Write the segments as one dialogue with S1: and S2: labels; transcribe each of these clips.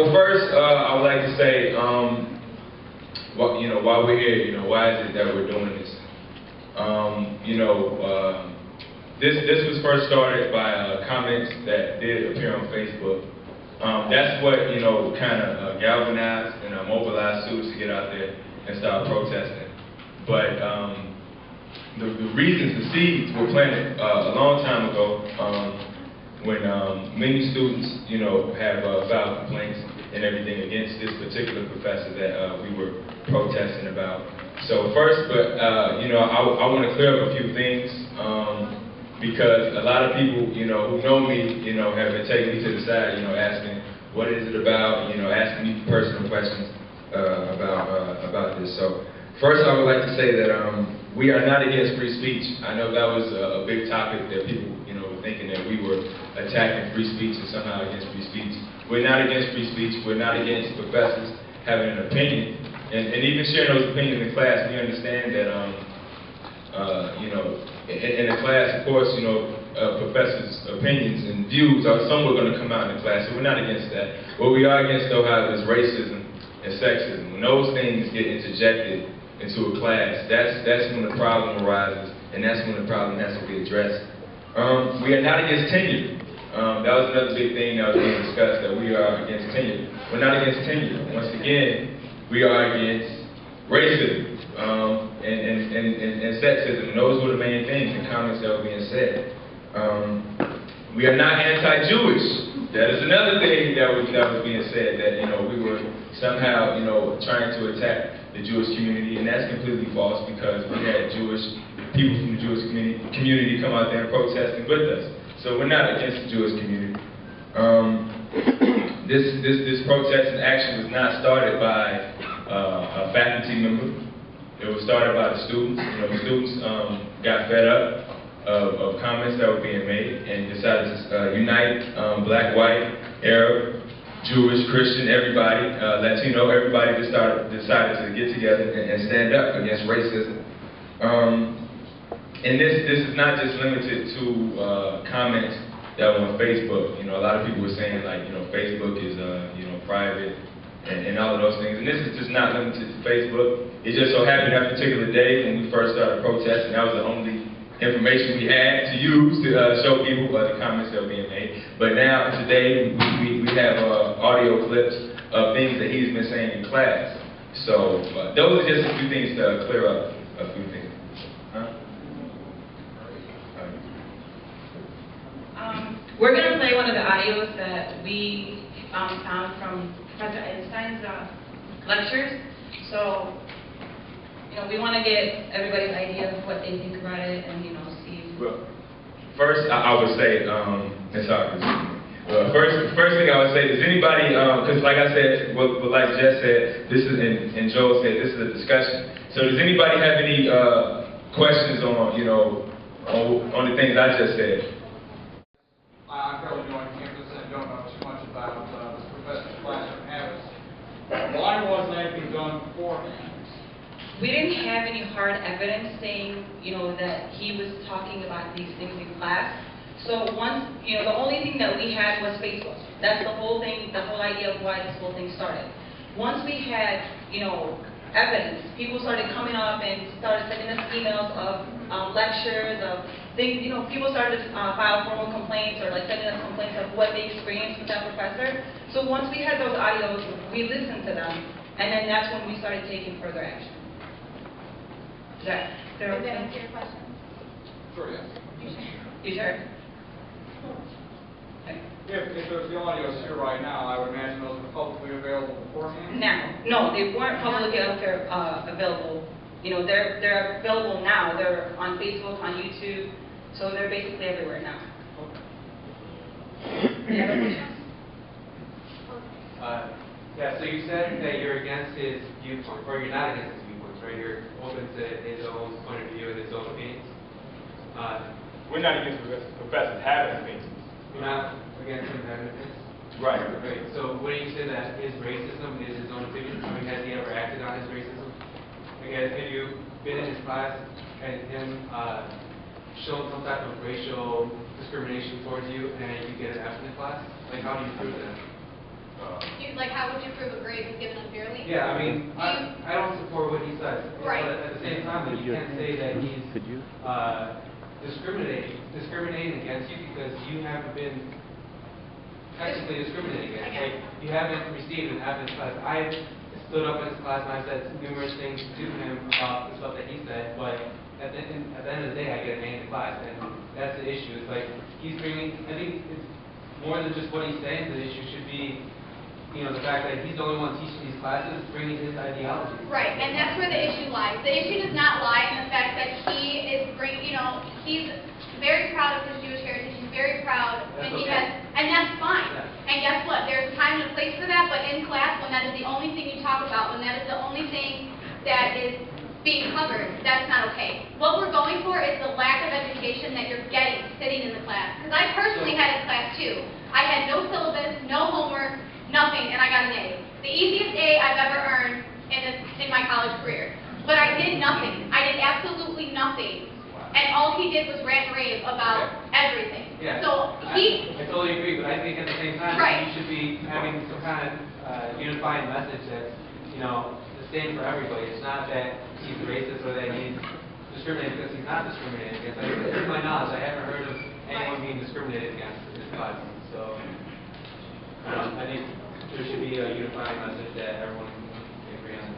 S1: Well, first, I would like to say, while we're here, why is it that we're doing this? This was first started by comments that did appear on Facebook. That's what, kind of galvanized and mobilized students to get out there and start protesting. But the reasons, the seeds were planted a long time ago when many students, have filed complaints and everything against this particular professor that we were protesting about. So first, I want to clear up a few things because a lot of people, who know me, have been taking me to the side, asking, what is it about, asking me personal questions about this. So first, I would like to say that we are not against free speech. I know that was a big topic that people, were thinking that we were attacking free speech and somehow against free speech. We're not against free speech. We're not against professors having an opinion and even sharing those opinions in class. We understand that, in a class, of course, professors' opinions and views are somewhat going to come out in the class, so we're not against that. What we are against, though, however, is racism and sexism. When those things get interjected into a class, that's when the problem arises, and that's when the problem has to be addressed. We are not against tenure. That was another big thing that was being discussed, that we are against tenure. We're not against tenure. Once again, we are against racism and sexism, and those were the main things, the comments that were being said. We are not anti-Jewish. That is another thing that was being said, that we were somehow trying to attack the Jewish community, and that's completely false because we had Jewish people from the Jewish community come out there and protesting with us. So we're not against the Jewish community. This protest and action was not started by a faculty member. It was started by the students. Students got fed up of comments that were being made and decided to unite black, white, Arab, Jewish, Christian, everybody, Latino, everybody decided to get together and stand up against racism. And this is not just limited to comments that were on Facebook. A lot of people were saying, like, Facebook is private and all of those things. And this is just not limited to Facebook. It just so happened that particular day when we first started protesting, that was the only information we had to use to show people the comments that were being made. But now, today, we have audio clips of things that he's been saying in class. So those are just a few things to clear up a few things.
S2: We're going to play one of the audios that we found from Professor Eisnestein's lectures. So, we want to get everybody's idea of what they think about it and, see.
S1: Well, first, I would say, first thing I would say, does anybody, because like I said, like Jess said, this is, and Joel said, this is a discussion. So does anybody have any questions on, on the things I just said?
S3: I'm fairly new on campus and don't know too much about this professor's classroom habits. Why wasn't anything done beforehand?
S2: We didn't have any hard evidence saying, that he was talking about these things in class. So once, the only thing that we had was Facebook. That's the whole thing, the whole idea of why this whole thing started. Once we had, evidence, people started coming up and started sending us emails of lectures, of things, people started to file formal complaints or sending us complaints of what they experienced with that professor. So once we had those audios, we listened to them, and then that's when we started taking further action. Does that answer your question?
S3: Sure, yes.
S2: You sure? Okay.
S3: If there's the audios here right now, I would imagine those were publicly available beforehand?
S2: No, they weren't publicly available. They're available now. They're on Facebook, on YouTube, so they're basically everywhere now. Any other questions?
S4: Yeah, so you said that you're against his viewpoint, or you're not against his viewpoints, right? You're open to his own point of view and his own opinions.
S1: We're not against professors having opinions.
S4: You're not against him having opinions?
S1: Right.
S4: Right. So wouldn't you say that his racism is his own opinion? I mean, has he ever acted on his racism? Have you been in his class and him shown some type of racial discrimination towards you and you get an F in the class? Like, how do you prove that?
S5: Like, how would you prove a grade was given unfairly?
S4: Yeah, I mean, I don't support what he says.
S5: Right.
S4: But at the same time, you can't say that he's discriminating against you because you haven't been technically discriminated against. Like, you haven't received an F in his class. I stood up in his class and I said numerous things to him about the stuff that he said, but at the end of the day, I get an A in the class, and that's the issue. It's like, he's bringing, I think it's more than just what he's saying. The issue should be, you know, the fact that he's the only one teaching these classes, bringing his ideology.
S5: Right, and that's where the issue lies. The issue does not lie in the fact that he is he's very proud of his Jewish heritage. He's very proud, and and that's fine. Yeah. And guess what? There's a time and a place for that, but in class, when that is the only thing you talk about, when that is the only thing that is being covered, that's not okay. What we're going for is the lack of education that you're getting sitting in the class. Because I personally had a class too. I had no syllabus, no homework, nothing, and I got an A. The easiest A I've ever earned in my college career. But I did nothing. I did absolutely nothing. And all he did was rant and rave about everything.
S4: Yeah.
S5: So
S4: I totally agree, but I think at the same time, you should be having some kind of unifying message that's, you know, the same for everybody. It's not that he's racist or that he's discriminating because he's not discriminated against. To my knowledge, I haven't heard of anyone being discriminated against in this class. So I think there should be a unifying message that everyone can agree on.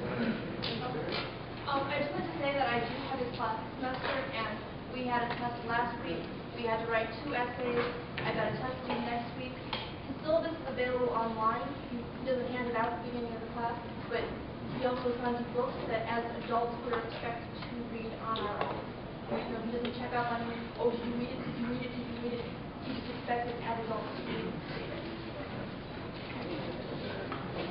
S6: I just want to say that I do have his class this semester, and we had a test last week. We had to write 2 essays. I got a test due next week. His syllabus is available online. He doesn't hand it out at the beginning of the class, but he also assigns books that as adults we're expected to read on our own. You know, he doesn't check up on you. Oh, did you read it? Did you read it? Did you read it? He just expects it as adults to read it.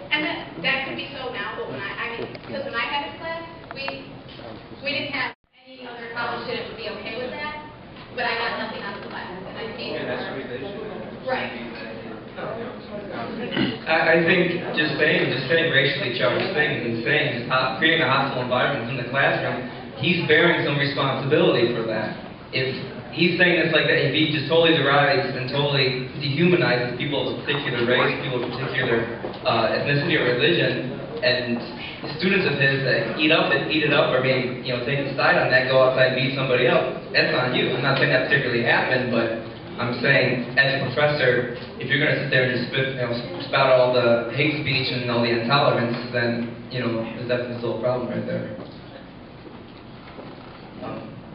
S5: And that could be so now, but because when I had a class, we didn't have any other college student would be okay with that, but I got nothing out of the class, and I came.
S4: Yeah, that's the issue.
S5: Right.
S7: I think just saying racially charged things and saying creating a hostile environment in the classroom, he's bearing some responsibility for that. If he's saying this like that, if he just totally derides and totally dehumanizes people of a particular race, people of a particular ethnicity or religion, and students of his that eat it up, or maybe take a side on that, go outside and beat somebody else, that's on you. I'm not saying that particularly happened, but I'm saying as a professor, if you're going to sit there and just spout all the hate speech and all the intolerance, then there's definitely still a problem right there.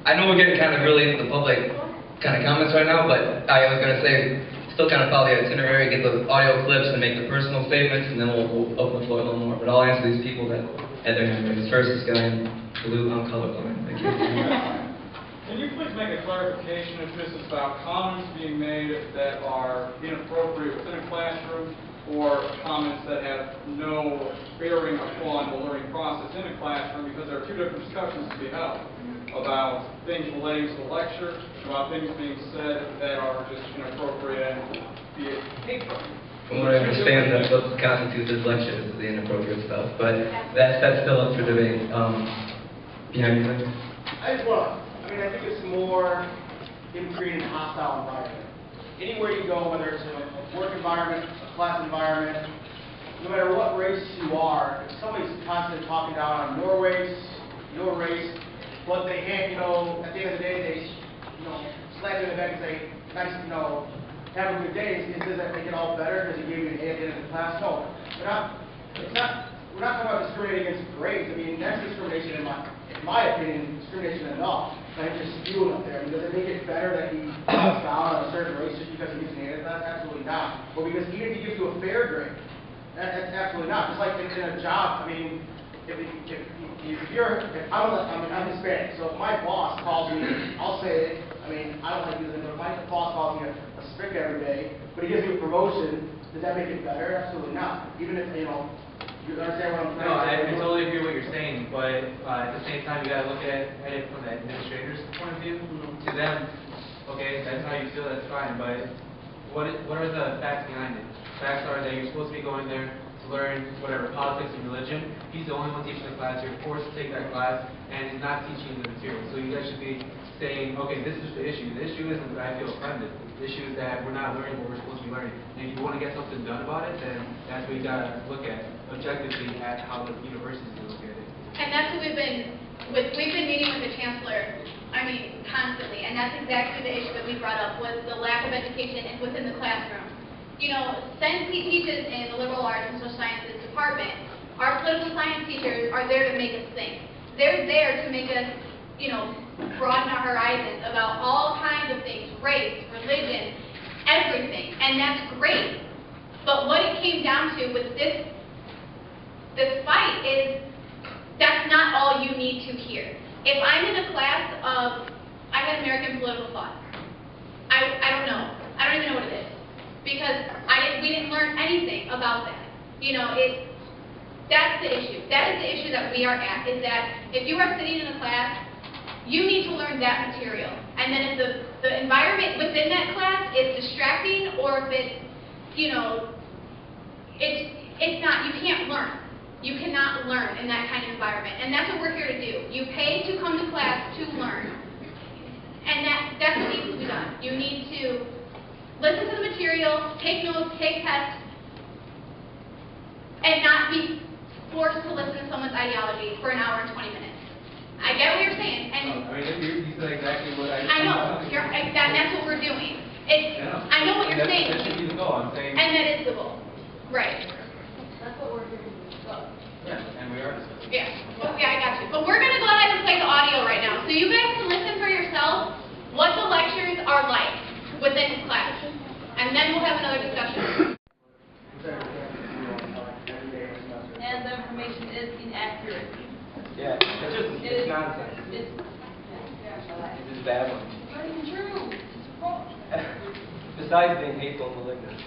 S7: I know we're getting kind of really into the public kind of comments right now, but I was going to say, still kind of follow the itinerary, get the audio clips and make the personal statements, and then we'll open the floor a little more. But I'll answer these people that had their hand raised. First, this guy in blue, I'm colorblind. Thank you.
S3: Can you please make a clarification if this is about comments being made that are inappropriate within a classroom, or comments that have no bearing upon the learning process in a classroom, because there are 2 different discussions to be held about things relating to the lecture, about things being said that are just inappropriate and be hateful.
S7: From what I understand, that's what constitutes this lecture, is the inappropriate stuff, but that's still up for debate. Behind you there?
S8: I think it's more in creating a hostile environment. Anywhere you go, whether it's a work environment, a class environment, no matter what race you are, if somebody's constantly talking down on your race, but they at the end of the day, they, slap you in the back and say, nice, have a good day. Does that make it all better because he gave you an A at the end of the class? No, we're not talking about discriminating against grades. I mean, that's discrimination in my opinion, discrimination enough. Like just spewing up there. Does it make it better that he talks down on a certain race just because he gets an A in the class? Absolutely not. Or because even if he gives you a fair grade, that's absolutely not. Just like in a job, I mean, I'm Hispanic, so if my boss calls me, I'll say it. I mean, I don't like using it, but if my boss calls me a spick every day, but he gives me a promotion, does that make it better? Absolutely not. Even if, you understand what I'm saying?
S4: No, I totally agree with what you're saying, but at the same time, you got to look at it from the administrator's point of view. To them, okay, that's how you feel, that's fine, but what are the facts behind it? Facts are that you're supposed to be going there to learn whatever, politics and religion. He's the only one teaching the class. You're forced to take that class, and he's not teaching the material. So you guys should be saying, okay, this is the issue. The issue isn't that I feel offended. The issue is that we're not learning what we're supposed to be learning. And if you want to get something done about it, then that's what you got to look at objectively at how the universities look at it.
S5: And that's what we've been meeting with the chancellor, constantly, and that's exactly the issue that we brought up, was the lack of education within the classroom. Since he teaches in the liberal arts and social sciences department, our political science teachers are there to make us think. They're there to make us, broaden our horizons about all kinds of things, race, religion, everything, and that's great. But what it came down to with this fight is that's not all you need to hear. If I'm in a class of, I had American political thought. I don't know. I don't even know what it is. Because we didn't learn anything about that. That's the issue. That is the issue that we are at, is that if you are sitting in a class, you need to learn that material. And then if the environment within that class is distracting, or if it's, it's not, you can't learn. You cannot learn in that kind of environment. And that's what we're here to do. You pay to come to class to learn. And that's what needs to be done. You need to listen to the material, take notes, take tests, and not be forced to listen to someone's ideology for an hour and 20 minutes. I get what you're saying. And
S4: you said exactly what
S5: I know. That's what we're doing. I know what you're saying.
S4: That should be the goal. I'm saying.
S5: And that is the goal. Right.
S6: That's what we're doing.
S4: Yeah, and we are discussing.
S5: Yeah. Well, yeah, I got you. But we're going to go ahead and play the audio right now. So you guys can listen for yourself what the lectures are like within class. And then we'll have another discussion.
S6: And the information is inaccurate.
S7: Yeah, it's nonsense.
S6: It's
S7: This is bad one.
S6: not even true. It's false.
S7: Besides being hateful and malignant.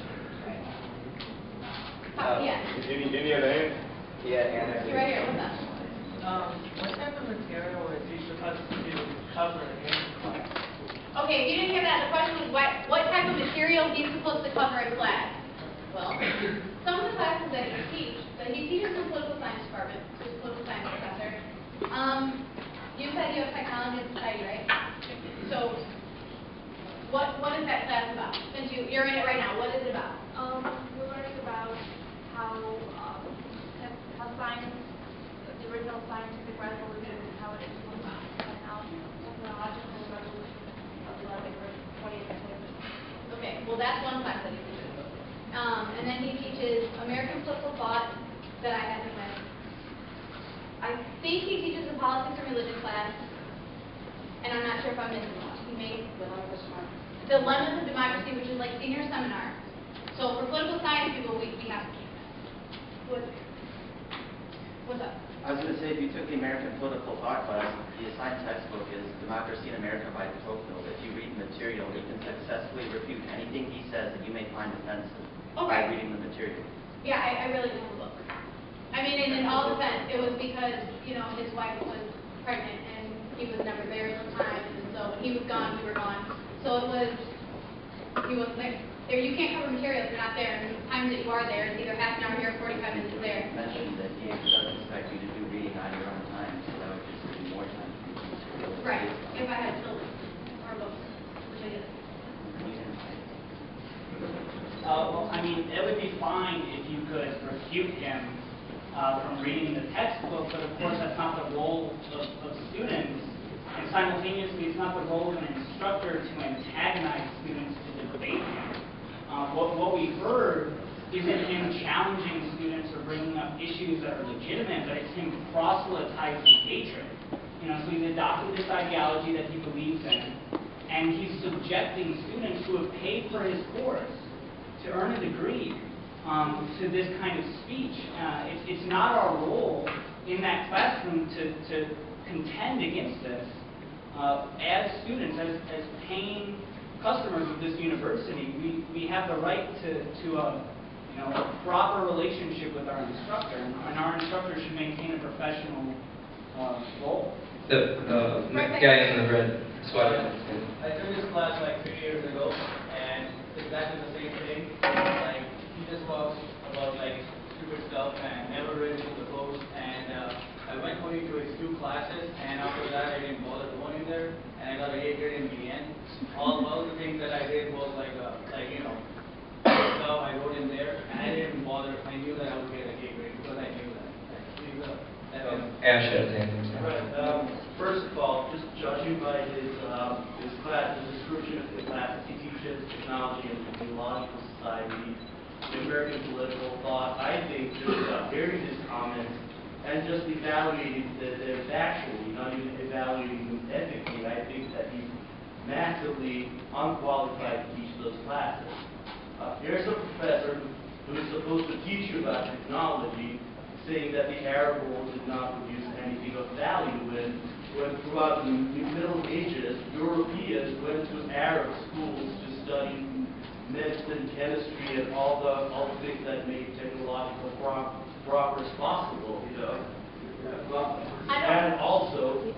S5: Yeah.
S1: Any other hand?
S7: Yeah, and
S5: You're right here. What's up?
S9: What type of material is he supposed to cover in class?
S5: Okay, if you didn't hear that, the question was what type of material he's supposed to cover in class. Well, some of the classes that he teaches in the political science department, he's a political science professor. You said you have technology and society, right? So, what is that class about? Since you're in it right now, what is it about?
S6: We're learning about how science, the original scientific revolution, how it influenced technological revolution of the 20th century.
S5: Okay, well that's one class that he teaches. And then he teaches American political thought that I had him in. I think he teaches a politics and religion class, and I'm not sure if I'm missing one. He may. Dilemmas of Democracy, which is like senior seminar. So for political science people, we have to keep that. What's up?
S10: I was going to say, if you took the American political thought class, the assigned textbook is Democracy in America by Tocqueville. If you read the material, you can successfully refute anything he says that you may find offensive by reading the material.
S5: Yeah, I really don't know the book. In all defense, it was because, his wife was pregnant and he was never there at the time, and so when he was gone, we were gone. So he wasn't there. You can't cover material if you're not there, and the times that you are there, it's either half an hour here or 45 minutes there.
S10: You mentioned that he doesn't expect you to do reading on your own time, so that would just give you more time to do material.
S5: Right, if I had children or books, which I didn't.
S11: It would be fine if you could refute him from reading the textbook, but of course that's not the role of students. And simultaneously, it's not the role of an instructor to antagonize students to debate him. What we heard isn't him challenging students or bringing up issues that are legitimate, but it's him proselytizing hatred. So he's adopted this ideology that he believes in, and he's subjecting students who have paid for his course to earn a degree to this kind of speech. It's not our role in that classroom to contend against this. As students, as paying customers of this university, we have the right to a proper relationship with our instructor, and our instructor should maintain a professional role.
S7: The guy in the red sweater.
S9: I took this class like 3 years ago, and exactly the same thing. Like, he just talks about like stupid stuff and never read through the books. And I went only to his 2 classes, and after that I didn't bother going there, and I got an A grade in the end. All the things that I did was like you know, stuff I wrote in there, and I didn't bother. I knew that I would get an A grade because I knew that.
S7: Ash has anything to say.
S12: Right. First of all, just judging by his class, the description of the class, he teaches technology and theological society, American political thought. I think just hearing his comments and just evaluating that they're factually, not even evaluating them ethically, I think that he's massively unqualified to teach those classes. Here's a professor who is supposed to teach you about technology, saying that the Arab world did not produce anything of value when throughout the Middle Ages, Europeans went to Arab schools to study medicine, chemistry, and all the things that made technological progress possible, you know. And also,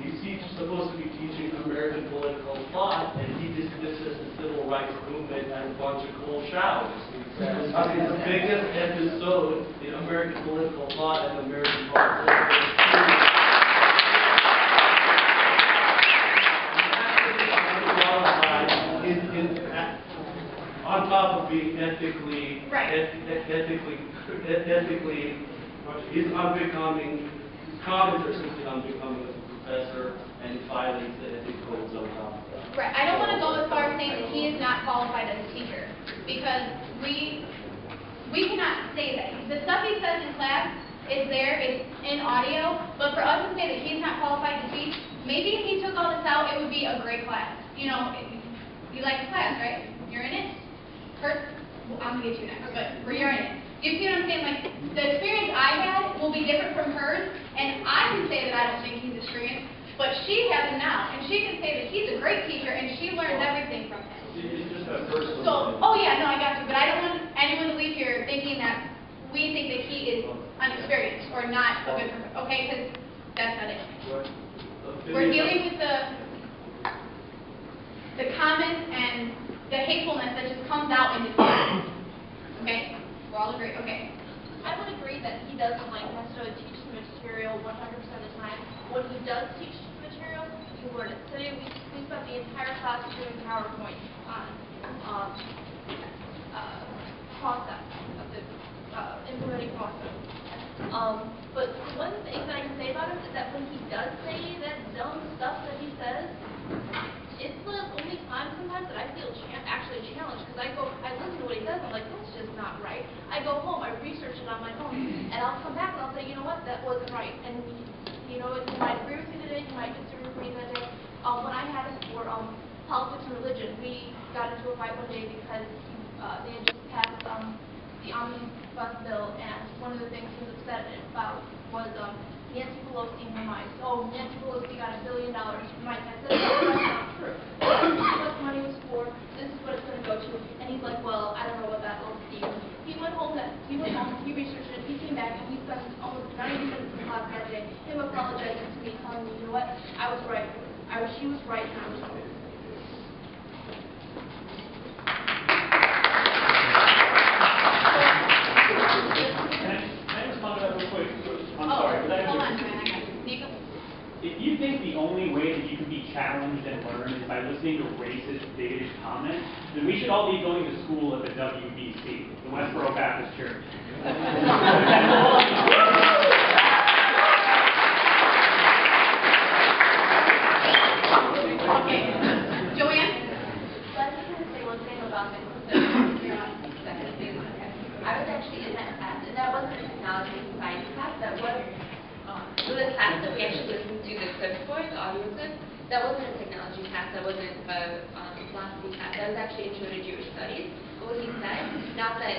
S12: he's supposed to be teaching American political thought, and he dismisses the civil rights movement as a bunch of cold showers. I mean, the biggest episode in American political thought and American political experience. On top of being ethically, he's unbecoming, comments are simply unbecoming as a professor, and he violates the ethics codes on top of that.
S5: Right. I don't want to go as far as saying that he is not qualified as a teacher, because we cannot say that. The stuff he says in class is there, it's in audio, but for us to say that he's not qualified to teach, maybe if he took all this out, it would be a great class. You know, you like the class, right? You're in it? First, I'm going to get you next, but you're in it. You see what I'm saying? Like, the experience I had will be different from hers, and I can say that I don't think he's experienced, but she has it now, and she can say that he's a great teacher, and she learns everything from him.
S12: It's just a personal.
S5: So, oh yeah, no, I got you, but I don't want anyone to leave here thinking that we think that he is unexperienced or not a good person, okay? Because that's not it. We're dealing with the comments and the hatefulness that just comes out in the class. Okay? We're all agreed. Okay.
S6: I would agree that he doesn't like necessarily teach the material 100% of the time. When he does teach the material, you learn it. Today we spent the entire class doing PowerPoint on process of the implementing process. But one thing that I can say about him is that when he does say that dumb stuff that he says, it's the only time sometimes that I feel actually challenged, because I listen to what he says, I'm like, that's just not right. I go home, I research it on my own, and I'll come back and I'll say, you know what, that wasn't right. And you know, you might agree with me today, you might disagree with me that day. When I had it for politics and religion, we got into a fight one day because they had just passed the omnibus bill, and one of the things he was upset about was Nancy Pelosi and her mice. Oh, Nancy Pelosi got $1 billion from mice. I said, no, that's not true. This is what the money was for. This is what it's going to go to. And he's like, well, I don't know what that little Steve. He went home, he researched it, he came back, and we spent almost 90 minutes in class that day, him apologizing to me, telling me, you know what, I was right. She was right, and I was wrong.
S11: Can I respond to that real quick? I'm sorry, but
S5: hold on, Nico.
S11: if you think the only way that you can be challenged and learn is by listening to racist, bigoted comments, then we should all be going to school at the WBC, the Westboro Baptist Church.
S5: Okay. Joanne?
S6: So I just want to say one thing about this. I was actually in that class, and that wasn't a technology and society class. That was the class that we actually listened to the clips for, the audio clips. That wasn't a technology class. That wasn't a philosophy class. That was actually Intro to Jewish Studies. But what he said, not that,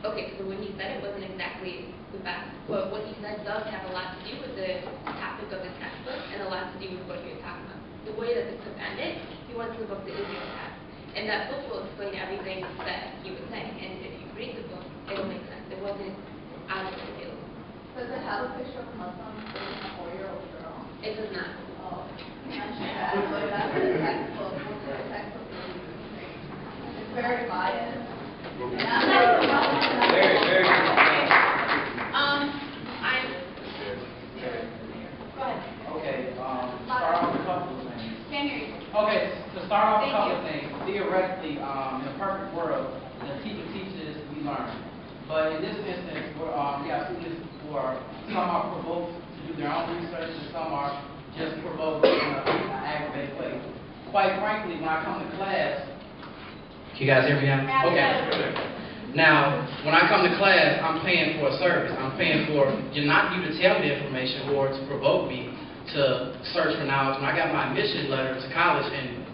S6: okay, so when he said it wasn't exactly the best, but what he said does have a lot to do with the topic of the textbook and a lot to do with what he was talking about. The way that the clip ended, he went to the book that Israel had. And that book will explain everything that he was saying. And if you read the book, it'll make sense. It wasn't out of the field. Does it have a picture of a Muslim and a 4-year-old girl? It does not.
S5: Oh.
S6: That's the textbook. It's very
S13: learn. But in this instance, we have students who are, some are provoked to do their own research, and some are just provoked in an aggravated way. Quite frankly, when I come to class, can you guys hear me now? Okay. Now, when I come to class, I'm paying for a service. I'm paying for, not you to tell me the information or to provoke me to search for knowledge. When I got my admission letter to college and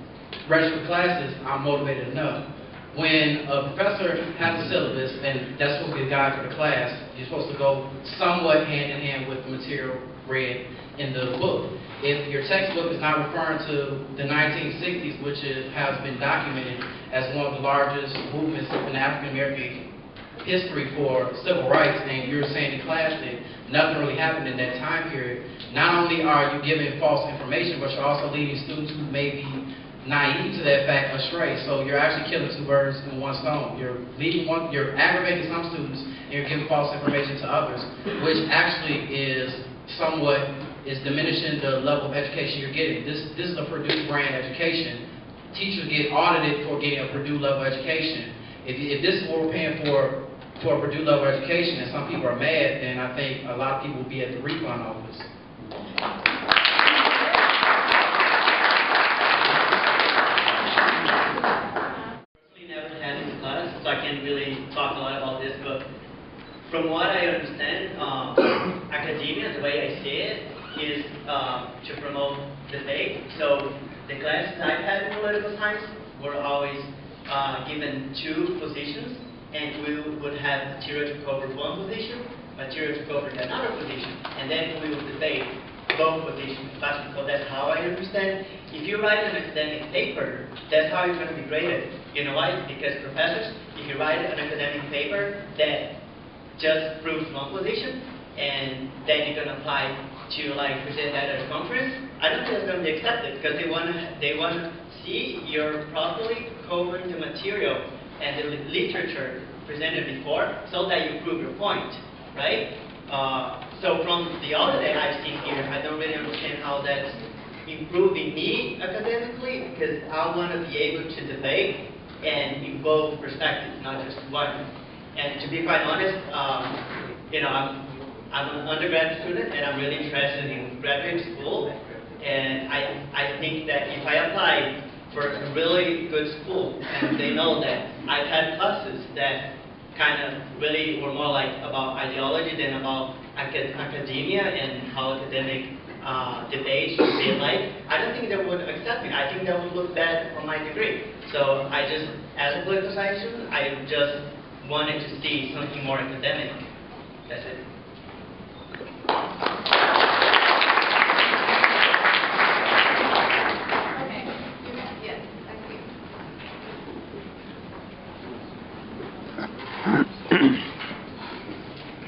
S13: registered for classes, I'm motivated enough. When a professor has a syllabus, and that's supposed to be a guide for the class, you're supposed to go somewhat hand in hand with the material read in the book. If your textbook is not referring to the 1960s, which has been documented as one of the largest movements in African American history for civil rights, and you're saying in class that nothing really happened in that time period, not only are you giving false information, but you're also leading students who may be naive to that fact astray. So you're actually killing two birds in one stone. You're aggravating some students, and you're giving false information to others, which actually is diminishing the level of education you're getting. This is a Purdue brand education. Teachers get audited for getting a Purdue level education. If this is what we're paying for a Purdue level education, and some people are mad, then I think a lot of people will be at the refund office.
S14: So I can't really talk a lot about this, but from what I understand, academia, the way I see it, is to promote debate. So the classes I've had in political science were always given two positions, and we would have material to cover one position, material to cover another position, and then we would debate both positions. So that's how I understand. If you write an academic paper, that's how you're going to be graded. You know why? Because professors, if you write an academic paper that just proves one position, and then you're going to apply to present that at a conference, I don't think it's going to be accepted, because they want to see you're properly covering the material and the literature presented before, so that you prove your point, right? So from the audit that I've seen here, I don't really understand how that's improving me academically, because I want to be able to debate and involve perspectives, not just one. And to be quite honest, I'm an undergraduate student, and I'm really interested in graduate school. And I think that if I apply for a really good school, and they know that I've had classes that kind of really were more about ideology than about academia and how academic debates should be like, I don't think they would accept me. I think they would look bad on my degree. So I just, as a political science student, I just wanted to see something more academic. That's it.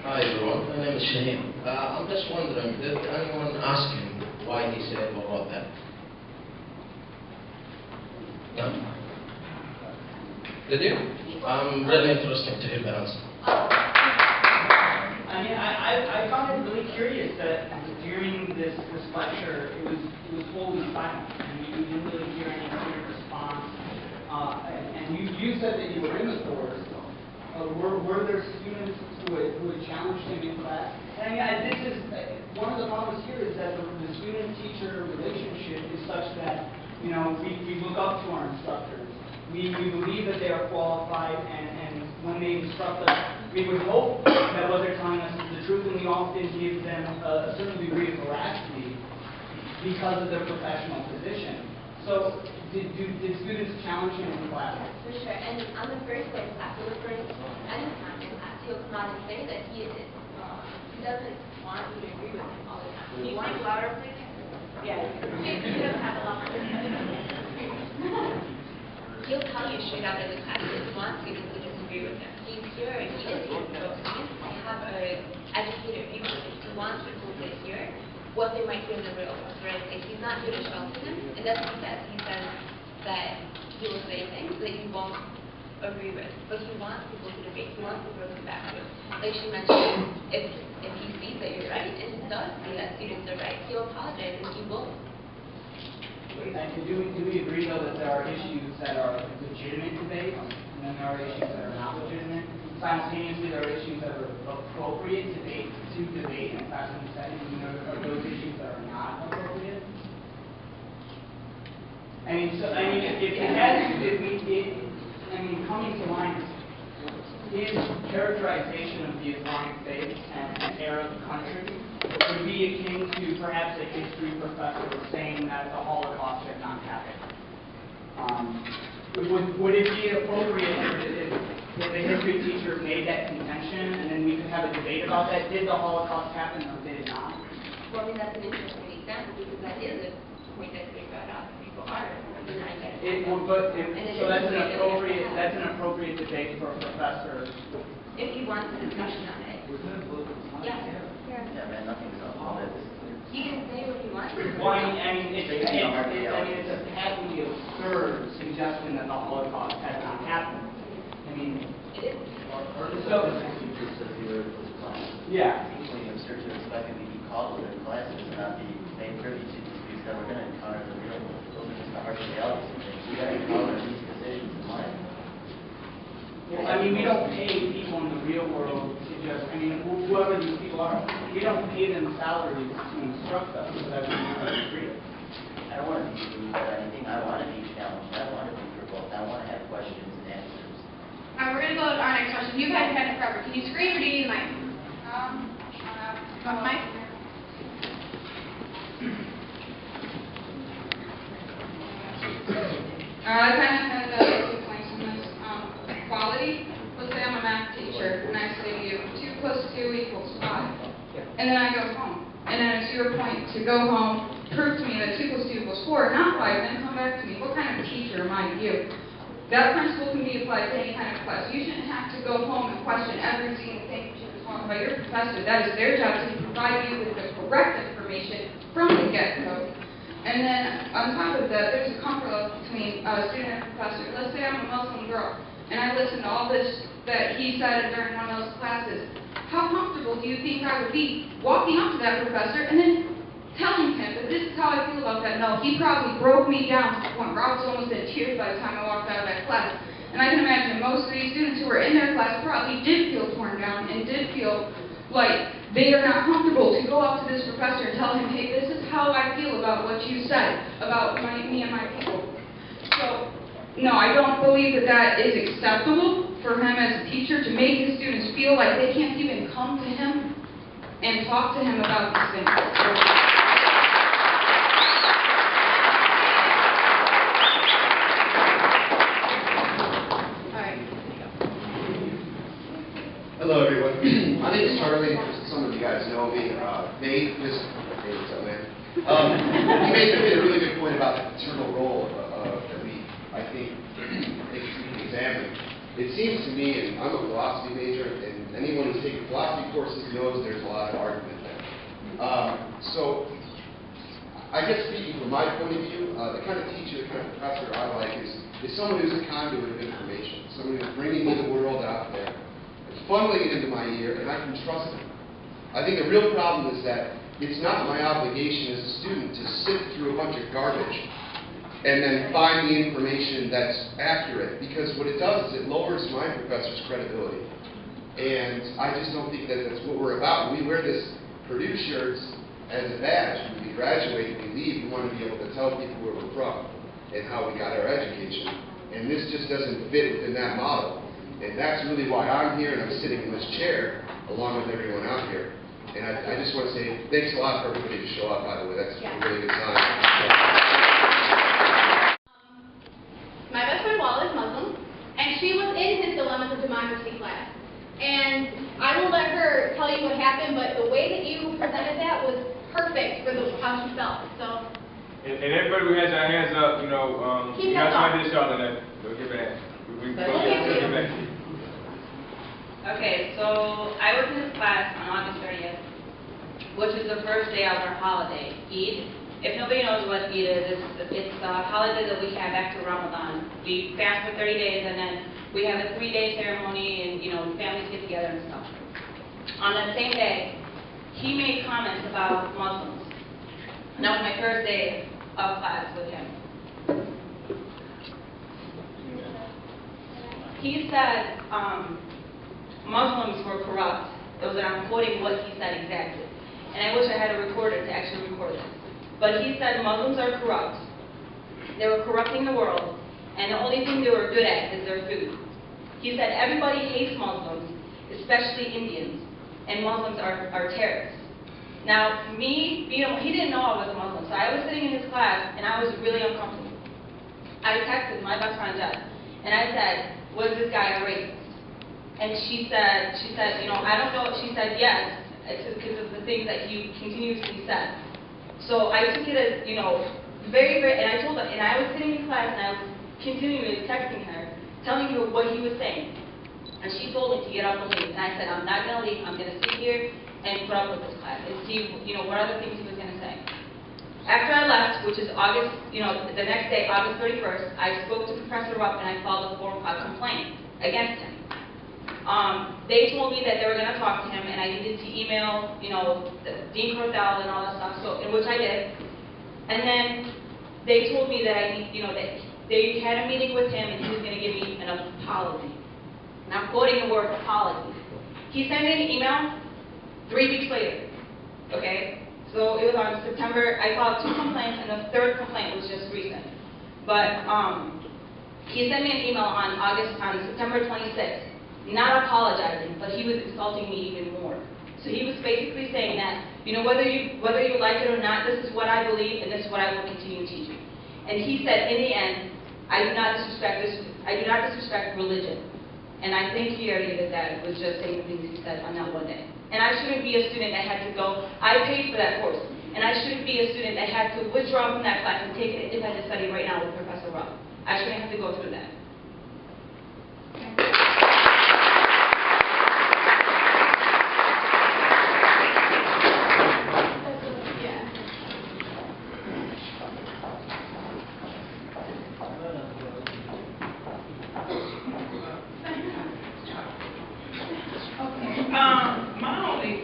S15: Hi everyone, my name is Shaheen. I'm just wondering, did anyone ask him why he said or wrote that? No? Did you? I'm really interested to hear the answer.
S11: I mean, I found it really curious that during this lecture, it was wholly silent. I mean, you didn't really hear any student response. And you said that you were in the course. Were there students who had challenged him in class? And this is one of the problems here, is that the student-teacher relationship is such that we look up to our instructors. We believe that they are qualified, and when they instruct us, we would hope that what they're telling us is the truth, and we often give them a certain degree of veracity because of their professional position. So, did students challenge him in class?
S6: For sure, and on the first day of class, it was during anytime in class, he'll come out and say that he doesn't want you to agree with him all the time.
S5: Can you speak louder, please?
S6: Yeah, he doesn't have a lot of He'll tell you straight out in the class that he wants you to disagree with him. He's here and he is here. So he needs to have an educated view. He wants people to hear what they might hear in the real world, right? If he's not here to shelter them, and that's what he says. He says that he will say things that you won't agree with, but he wants people to debate. He wants people to come back to it. Like she mentioned, if he sees that you're right, and he does see that students are right, he'll apologize and he will.
S11: And do we agree, though, that there are issues that are legitimate debate, and then there are issues that are not legitimate? simultaneously there are issues that are appropriate to debate in a classroom setting, and there are those issues that are not appropriate. I mean, coming to mind, his characterization of the Islamic faith and Arab countries would be akin to perhaps a history professor saying that the Holocaust had not happened. Would it be appropriate if the history teacher made that contention and then we could have a debate about that? Did the Holocaust happen or did it not?
S6: Well, I mean, that's an interesting example because that is a point that's being brought up. People are denying that.
S11: So that's an appropriate debate for a professor.
S6: If he wants a discussion on it. Yeah.
S10: Yeah, man, nothing's up on it.
S6: He can say what he wants.
S11: Well, it's a patently absurd suggestion that the Holocaust has not happened. I mean,
S6: it is.
S11: So, yeah.
S10: When you start to expect him to be called within classes and not be made privy to disputes that we're going to encounter in the real world. Those are just the harsh realities of things. We got to encounter these decisions in life.
S11: I mean, we don't pay people in the real world to just, I mean, whoever these people are, we don't pay them salaries to instruct us so that we can agree.
S10: I don't want to be rude or anything. I want to be challenged. I want to be provoked. I want to have questions and answers.
S5: All right, we're going to go to our next question. You've had your hand up forever. Can you scream or do you need the mic? Mic?
S16: I kind of had two points on this. Quality. Let's say I'm a math teacher, and I say to you, 2 plus 2 equals 5. And then I go home. And then it's your point to go home, prove to me that 2 plus 2 equals 4, not 5, then come back to me. What kind of teacher am I to you? That principle can be applied to any kind of class. You shouldn't have to go home and question every single thing that you talk about your professor. That is their job to provide you with the correct information from the get-go. And then on top of that, there's a comfort level between student and professor. Let's say I'm a Muslim girl, and I listen to all this that he said during one of those classes. How comfortable do you think I would be walking up to that professor and then telling him that this is how I feel about that? No, he probably broke me down to the point where I was almost in tears by the time I walked out of that class. And I can imagine most of these students who were in their class probably did feel torn down and did feel like they are not comfortable to go up to this professor and tell him, hey, this is how I feel about what you said about me and my people. So, no, I don't believe that that is acceptable for him as a teacher to make his students feel like they can't even come to him and talk to him about these things.
S17: Hello, everyone. My name is Charlie. Some of you guys know me. Nate, what's up, man? You made a really good point about the paternal role that we, I think, examine. It seems to me, and I'm a philosophy major, and anyone who's taken philosophy courses knows there's a lot of argument there. So, I guess speaking from my point of view, the kind of teacher, the kind of professor I like is someone who's a conduit of information, someone who's bringing me the world out there, funneling it into my ear, and I can trust them. I think the real problem is that it's not my obligation as a student to sit through a bunch of garbage and then find the information that's accurate, because what it does is it lowers my professor's credibility. And I just don't think that that's what we're about. When we wear this Purdue shirts as a badge, when we graduate and we leave, we want to be able to tell people where we're from and how we got our education. And this just doesn't fit within that model. And that's really why I'm here and I'm sitting in this chair along with everyone out here. And I just want to say thanks a lot for everybody to show up, by the way. That's a really good sign.
S5: My best friend Walla is Muslim, and she was in his Dilemmas of Democracy class. And I won't let her tell you what happened, but the way that you presented that was perfect for how she felt. So.
S1: And everybody who has their hands up, you know, you guys might be shouting at. We'll get back.
S2: Okay, so I was in this class on August 30th, which is the first day of our holiday, Eid. If nobody knows what Eid is, it's a holiday that we have after Ramadan. We fast for 30 days and then we have a 3-day ceremony and, you know, families get together and stuff. On that same day, he made comments about Muslims. And that was my first day of class with him. He said, Muslims were corrupt. Those that I'm quoting what he said exactly. And I wish I had a recorder to actually record this. But he said Muslims are corrupt. They were corrupting the world, and the only thing they were good at is their food. He said everybody hates Muslims, especially Indians, and Muslims are terrorists. Now, me, he didn't know I was a Muslim, so I was sitting in his class, and I was really uncomfortable. I texted my best friend, Jess, and I said, was this guy a racist? And she said, I don't know. She said, yes, it's because of the things that he continuously said. So I took it as, very, very, and I told her, and I was sitting in class, and I was continually texting her, telling her what he was saying. And she told me to get up and leave. And I said, I'm not going to leave. I'm going to sit here and put up with this class and see, what other things he was going to say. After I left, which is August, the next day, August 31st, I spoke to Professor Rupp and I filed a complaint against him. They told me that they were going to talk to him and I needed to email, Dean Cordell and all that stuff, in which I did. And then they told me that that they had a meeting with him and he was going to give me an apology. And I'm quoting the word apology. He sent me an email 3 weeks later, okay? So it was on September, I filed 2 complaints and the 3rd complaint was just recent. But he sent me an email on September 26th, not apologizing, but he was insulting me even more. So he was basically saying that, whether you like it or not, this is what I believe and this is what I will continue teaching. And he said, in the end, I do not disrespect religion. And I think he already did that, was just saying the things he said on that one day. And I shouldn't be a student that had to go, I paid for that course. And I shouldn't be a student that had to withdraw from that class and take an independent study right now with Professor Rupp. I shouldn't have to go through that.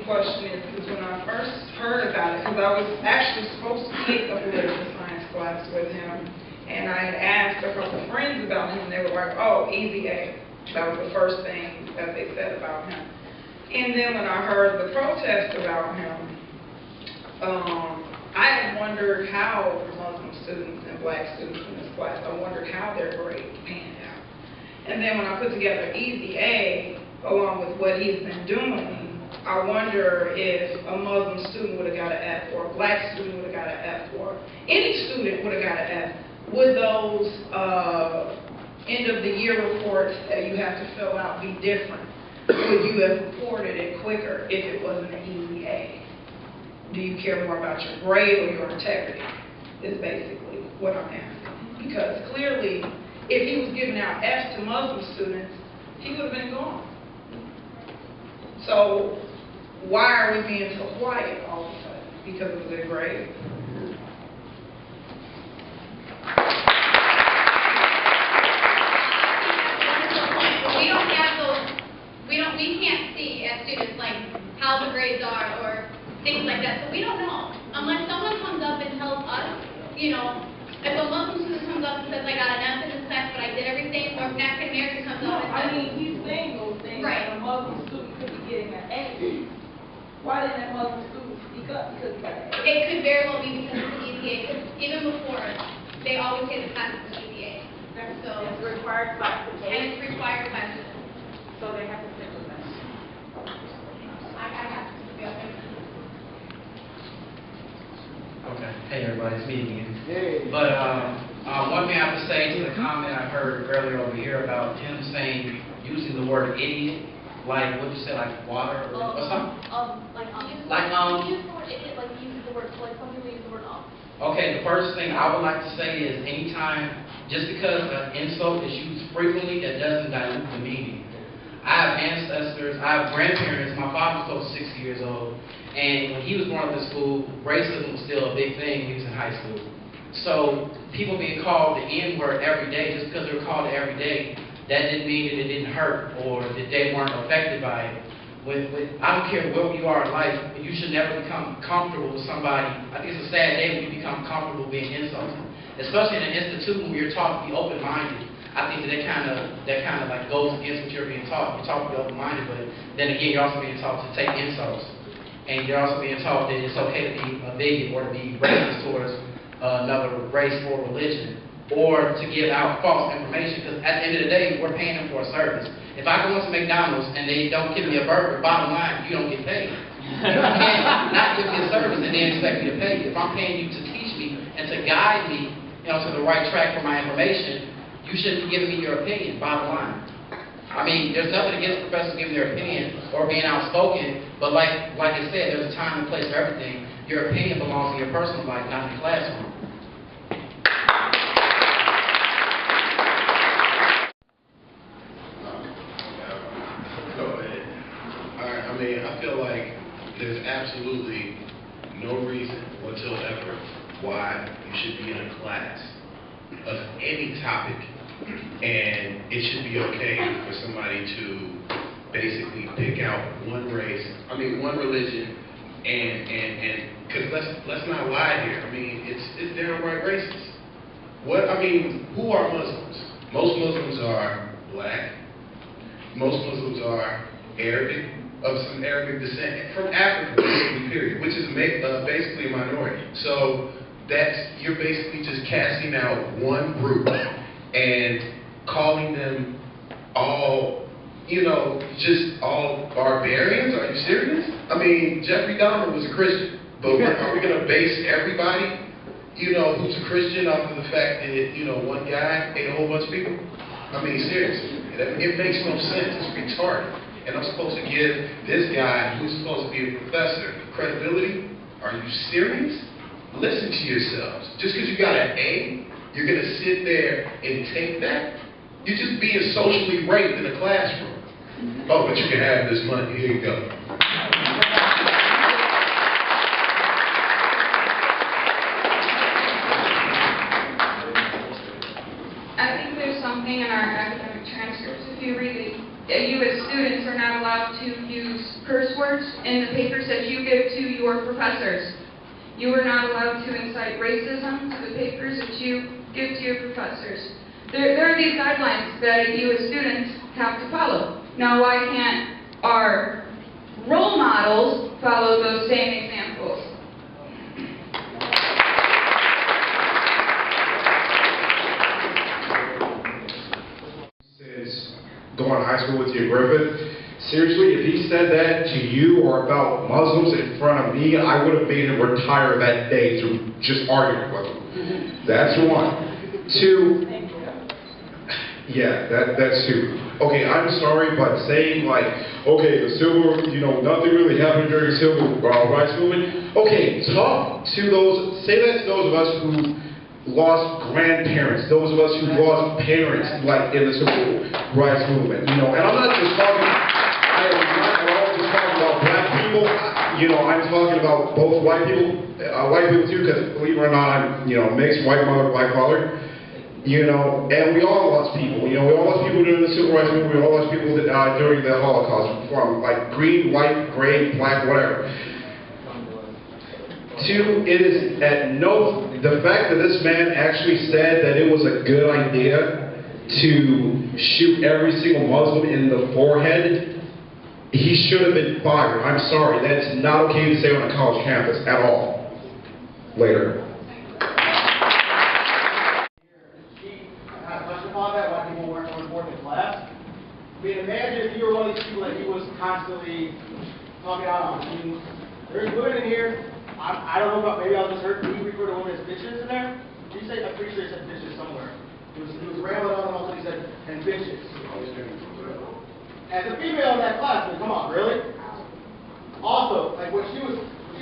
S18: Question is, because when I first heard about it, because I was actually supposed to take a political science class with him, and I had asked a couple of friends about him, and they were like, oh, easy A. That was the first thing that they said about him. And then when I heard the protest about him, I had wondered how Muslim students and black students in this class, I wondered how their grades panned out. And then when I put together easy A, along with what he's been doing, I wonder if a Muslim student would have got an F, or a black student would have got an F, or any student would have got an F. Would those end-of-the-year reports that you have to fill out be different? Would you have reported it quicker if it wasn't an easy A? Do you care more about your grade or your integrity, is basically what I'm asking. Because clearly, if he was giving out Fs to Muslim students, he would have been gone. So why are we being so quiet all of a sudden? Because of their grade?
S5: We don't have those, we can't see as students like how the grades are or things like that, so we don't know. Unless someone comes up and tells us, if a Muslim student comes up and says, I got an F in this class, but I did everything, or an African American comes up and says,
S18: he's saying those things.
S5: Right.
S18: And a Muslim student could be getting an A. Why didn't that Muslim student speak up because he got an A?
S5: It could very well be because it's an EPA, because even before, they always say the class is an EPA. So
S18: It's required classification.
S5: And it's required classes.
S18: So they have to stick with that.
S5: I have to be up there.
S13: Okay. Hey everybody, it's me again. Hey. But one thing I have to say to the comment I heard earlier over here about him saying, using the word idiot, like what you said, like water or something?
S6: He uses the word, some people use the word off.
S13: Okay, the first thing I would like to say is anytime, just because an insult is used frequently, that doesn't dilute the meaning. I have ancestors, I have grandparents. My father was close to 60 years old, and when he was growing up in school, racism was still a big thing when he was in high school. So people being called the N-word every day, just because they were called it every day, that didn't mean that it didn't hurt or that they weren't affected by it. I don't care where you are in life, but you should never become comfortable with somebody. I think it's a sad day when you become comfortable being insulted, especially in an institute where you're taught to be open-minded. I think that kind of like goes against what you're being taught. You're taught to be open-minded, but then again, you're also being taught to take insults. And you're also being taught that it's okay to be a bigot or to be racist towards another race or religion, or to give out false information, because at the end of the day, we're paying them for a service. If I go into McDonald's and they don't give me a burger, bottom line, you don't get paid. You can't not give me a service and then expect me to pay you. If I'm paying you to teach me and to guide me, to the right track for my information, you shouldn't be giving me your opinion, bottom line. I mean, there's nothing against professors giving their opinion or being outspoken, but like I said, there's a time and place for everything. Your opinion belongs in your personal life, not in the classroom.
S15: I mean, I feel like there's absolutely no reason whatsoever why you should be in a class of any topic, and it should be okay for somebody to basically pick out one religion, and because let's not lie here. I mean, it's downright racist. Who are Muslims? Most Muslims are black. Most Muslims are Arabic, of some Arabic descent, from Africa, period, which is basically a minority. So you're basically just casting out one group and calling them all, just all barbarians. Are you serious? I mean, Jeffrey Dahmer was a Christian, but are we going to base everybody, who's a Christian off of the fact that, one guy ate a whole bunch of people? I mean, seriously, it makes no sense. It's retarded. And I'm supposed to give this guy, who's supposed to be a professor, credibility? Are you serious? Listen to yourselves. Just because you got an A, you're going to sit there and take that? You're just being socially raped in a classroom. Oh, but you can have this money. Here you go.
S16: I think there's something in our academic transcripts, if you read it, you as students are not allowed to use curse words in the papers that you give to your professors. You are not allowed to incite racism to the papers that you give to your professors. There are these guidelines that you as students have to follow. Now, why can't our role models follow those same examples?
S19: Going to high school with you, Griffith. Seriously, if he said that to you or about Muslims in front of me, I would have made him retire that day through just arguing with him. That's one. Two, yeah, that's two. Okay, I'm sorry, but saying like, okay, nothing really happened during the civil rights movement. Okay, say that to those of us who lost grandparents, those of us who lost parents, like in the civil rights movement, and I'm not just talking, I am not at all just talking about black people, I'm talking about both white people too, because believe it or not, I'm, mixed, white mother, black father, and we all lost people, we all lost people during the civil rights movement, we all lost people that died during the Holocaust, from like green, white, gray, black, whatever. Two, the fact that this man actually said that it was a good idea to shoot every single Muslim in the forehead, he should have been fired. I'm sorry, that's not okay to say on a college campus at all. Later.
S8: I had a question about that, why people weren't reporting in class. I mean, imagine if you were one of these people that he was constantly talking out on. I mean, there's women in here. I don't know about, maybe I just heard he referred to women as bitches in there. Did you say, I'm pretty sure he said bitches somewhere. He was rambling on and all, he said, and bitches. As a female in that class, I mean, come on, really? Also, like what she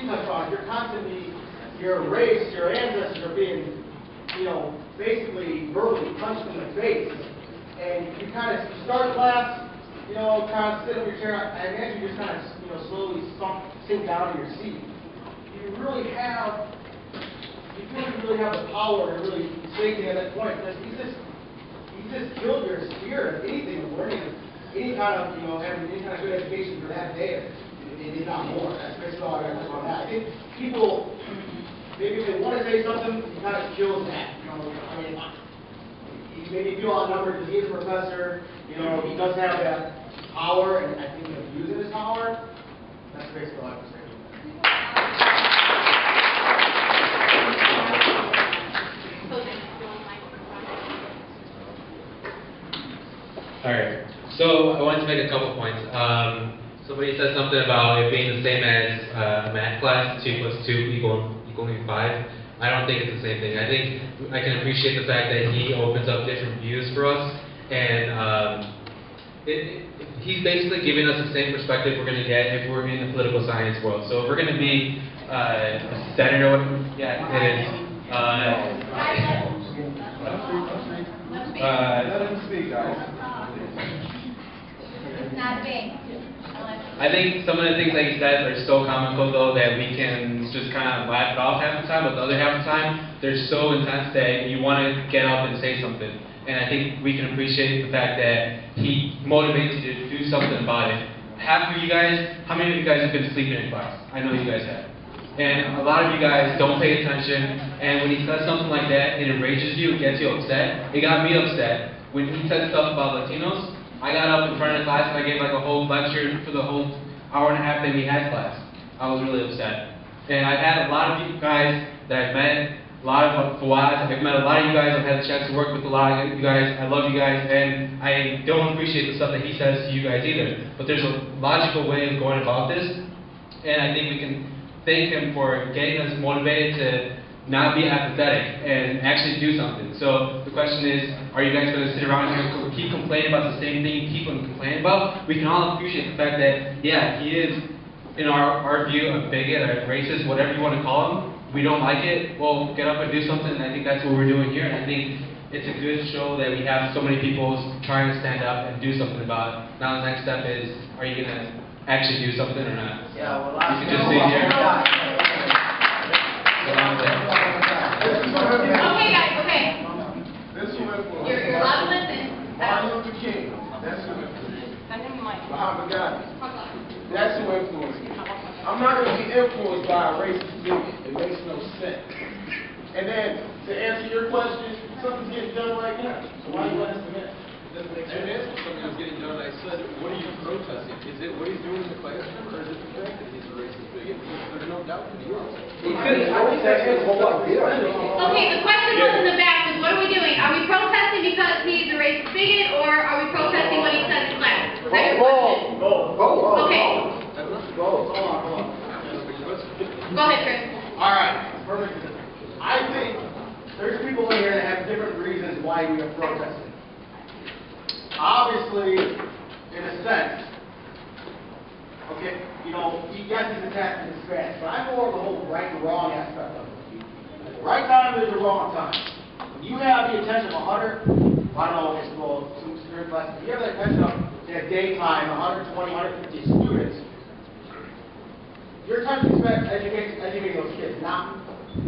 S8: touched on, you're constantly, your race, your ancestors are being, basically verbally punched in the face. And you kind of start class, kind of sit on your chair. I imagine you just kind of, slowly sink down to your seat. You really have the power to really say things at that point, because he's just killed your spirit of anything, of learning, any kind of, having any kind of good education for that day, if not more. That's basically all I got to say on that. I think people, maybe if they want to say something, he kind of kills that. I mean, he's maybe feel outnumbered because he is a professor, you know, he does have that power, and I think he's using his power. That's basically all I have to say.
S4: All right. So I wanted to make a couple points. Somebody said something about it being the same as a math class, 2 + 2 equaling 5. I don't think it's the same thing. I think I can appreciate the fact that he opens up different views for us, and he's basically giving us the same perspective we're going to get if we're in the political science world. So if we're going to be a senator, yeah, it is.
S19: Let him speak, guys.
S5: Not big.
S4: I think some of the things that he says are so comical, though, that we can just kind of laugh it off half the time, but the other half the time, they're so intense that you want to get up and say something. And I think we can appreciate the fact that he motivates you to do something about it. Half of you guys, how many of you guys have been sleeping in class? I know you guys have. And a lot of you guys don't pay attention, and when he says something like that, it enrages you, it gets you upset. It got me upset. When he said stuff about Latinos, I got up in front of the class and I gave like a whole lecture for the whole hour and a half that we had class. I was really upset. And I've had a lot of you guys that I've met, a lot of Fawaz, I've met a lot of you guys, I've had the chance to work with a lot of you guys, I love you guys, and I don't appreciate the stuff that he says to you guys either. But there's a logical way of going about this, and I think we can thank him for getting us motivated to not be apathetic and actually do something. So the question is, are you guys going to sit around here and keep complaining about the same thing people complain about? We can all appreciate the fact that, yeah, he is, in our view, a bigot, a racist, whatever you want to call him. We don't like it. Well, get up and do something, and I think that's what we're doing here. And I think it's a good show that we have so many people trying to stand up and do something about it. Now the next step is, are you going to actually do something or not?
S8: Yeah, well,
S4: you can just sit here.
S5: Okay, guys, okay.
S19: This is what
S5: You're allowed to listen.
S19: Martin Luther King. That's who influenced me. Muhammad Gandhi. That's who influenced me. I'm not going to be influenced by a racist bigot. It makes no sense. And then, to answer your question, something's getting done right now. So why are you letting us do that?
S20: Doesn't make sense. Something was getting done. I said, what are you protesting? Is it what he's doing in the classroom, or is it the fact that he's a racist bigot? There's no doubt that he is.
S5: Okay, the question was in the back was, what are we doing? Are we protesting because he's a racist bigot, or are we protesting what he says in class? Was that your question? Okay.
S8: Hold on.
S5: Go ahead, Chris.
S8: All right, perfect. I think there's people in here that have different reasons why we are protesting. Obviously, in a sense, okay, you know, yes, he's attacking Hispanics, but I'm more of the whole right and wrong aspect of it. At the right time is the wrong time. When you have the attention of 100, I don't know if it's some student classes, if you have the attention of, in a daytime, 120, 150 students, your time is spent educating those kids, not,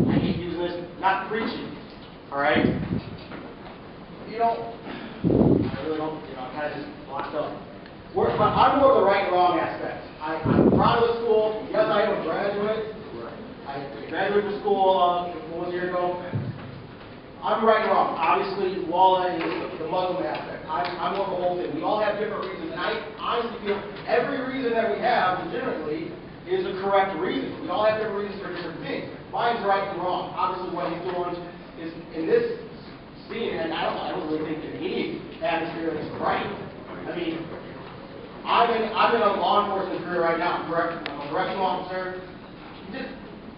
S8: I hate using this, not preaching, all right? You know, I really don't, you know, I'm kind of just locked up. I'm more of the right and wrong aspect. I'm proud of the school. Yes, I am a graduate. I graduated from school 1 year ago. I'm right and wrong. Obviously, Walla is the Muslim aspect. I'm more of the whole thing. We all have different reasons, and I honestly feel every reason that we have, legitimately, is a correct reason. We all have different reasons for different things. Mine's right and wrong. Obviously, what he's doing is, in this scene, and I don't really think that any atmosphere is right. I mean, I'm in a law enforcement career right now. I'm a correctional officer.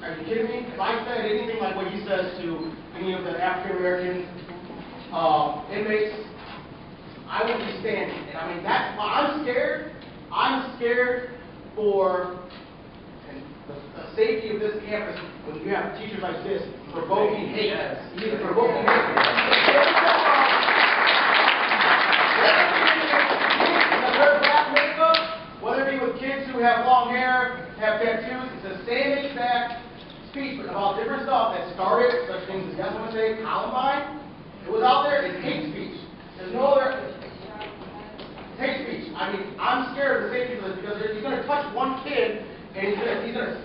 S8: Are you kidding me? If I said anything like what he says to any of the African American inmates, I would be standing. And I mean, that's why I'm scared. I'm scared for the safety of this campus when you have teachers like this provoking hate. Either provoking hate. Whether it be with kids who have long hair, have tattoos, it's the same exact speech, but about different stuff that started, such things as yesterday, Columbine. It was out there, it's hate speech. There's no other hate speech. I mean, I'm scared of the safety of this because he's going to touch one kid and he's going to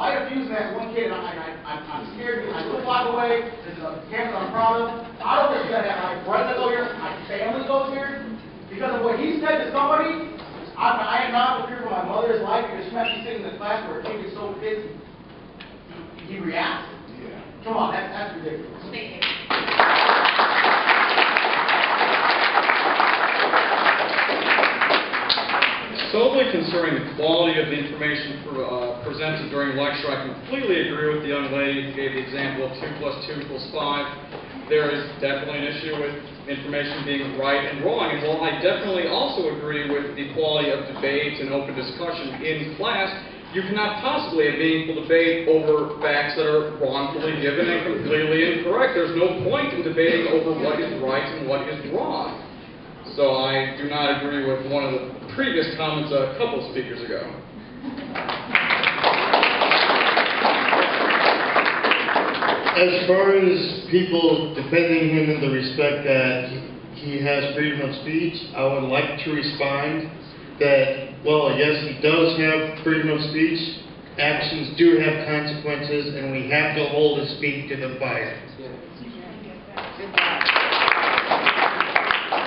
S8: light a fuse in that one kid, and I'm scared. I live a block away. This is a campus I'm proud of. I don't think that my friends that go here, my family goes here. Because of what he said to somebody, I am not prepared for my mother's life because she might be sitting in the class where a kid gets so pissed, he reacts. Yeah. Come on, that's ridiculous.
S5: Thank you.
S3: Solely concerning the quality of the information presented during lecture, I completely agree with the young lady who gave the example of 2 + 2 = 5. There is definitely an issue with information being right and wrong. And while I definitely also agree with the quality of debate and open discussion in class, you cannot possibly have meaningful debate over facts that are wrongfully given and completely incorrect. There's no point in debating over what is right and what is wrong. So I do not agree with one of the previous comments a couple of speakers ago.
S21: As far as people defending him in the respect that he has freedom of speech, I would like to respond that, well, yes, he does have freedom of speech. Actions do have consequences, and we have to hold his feet to the fire.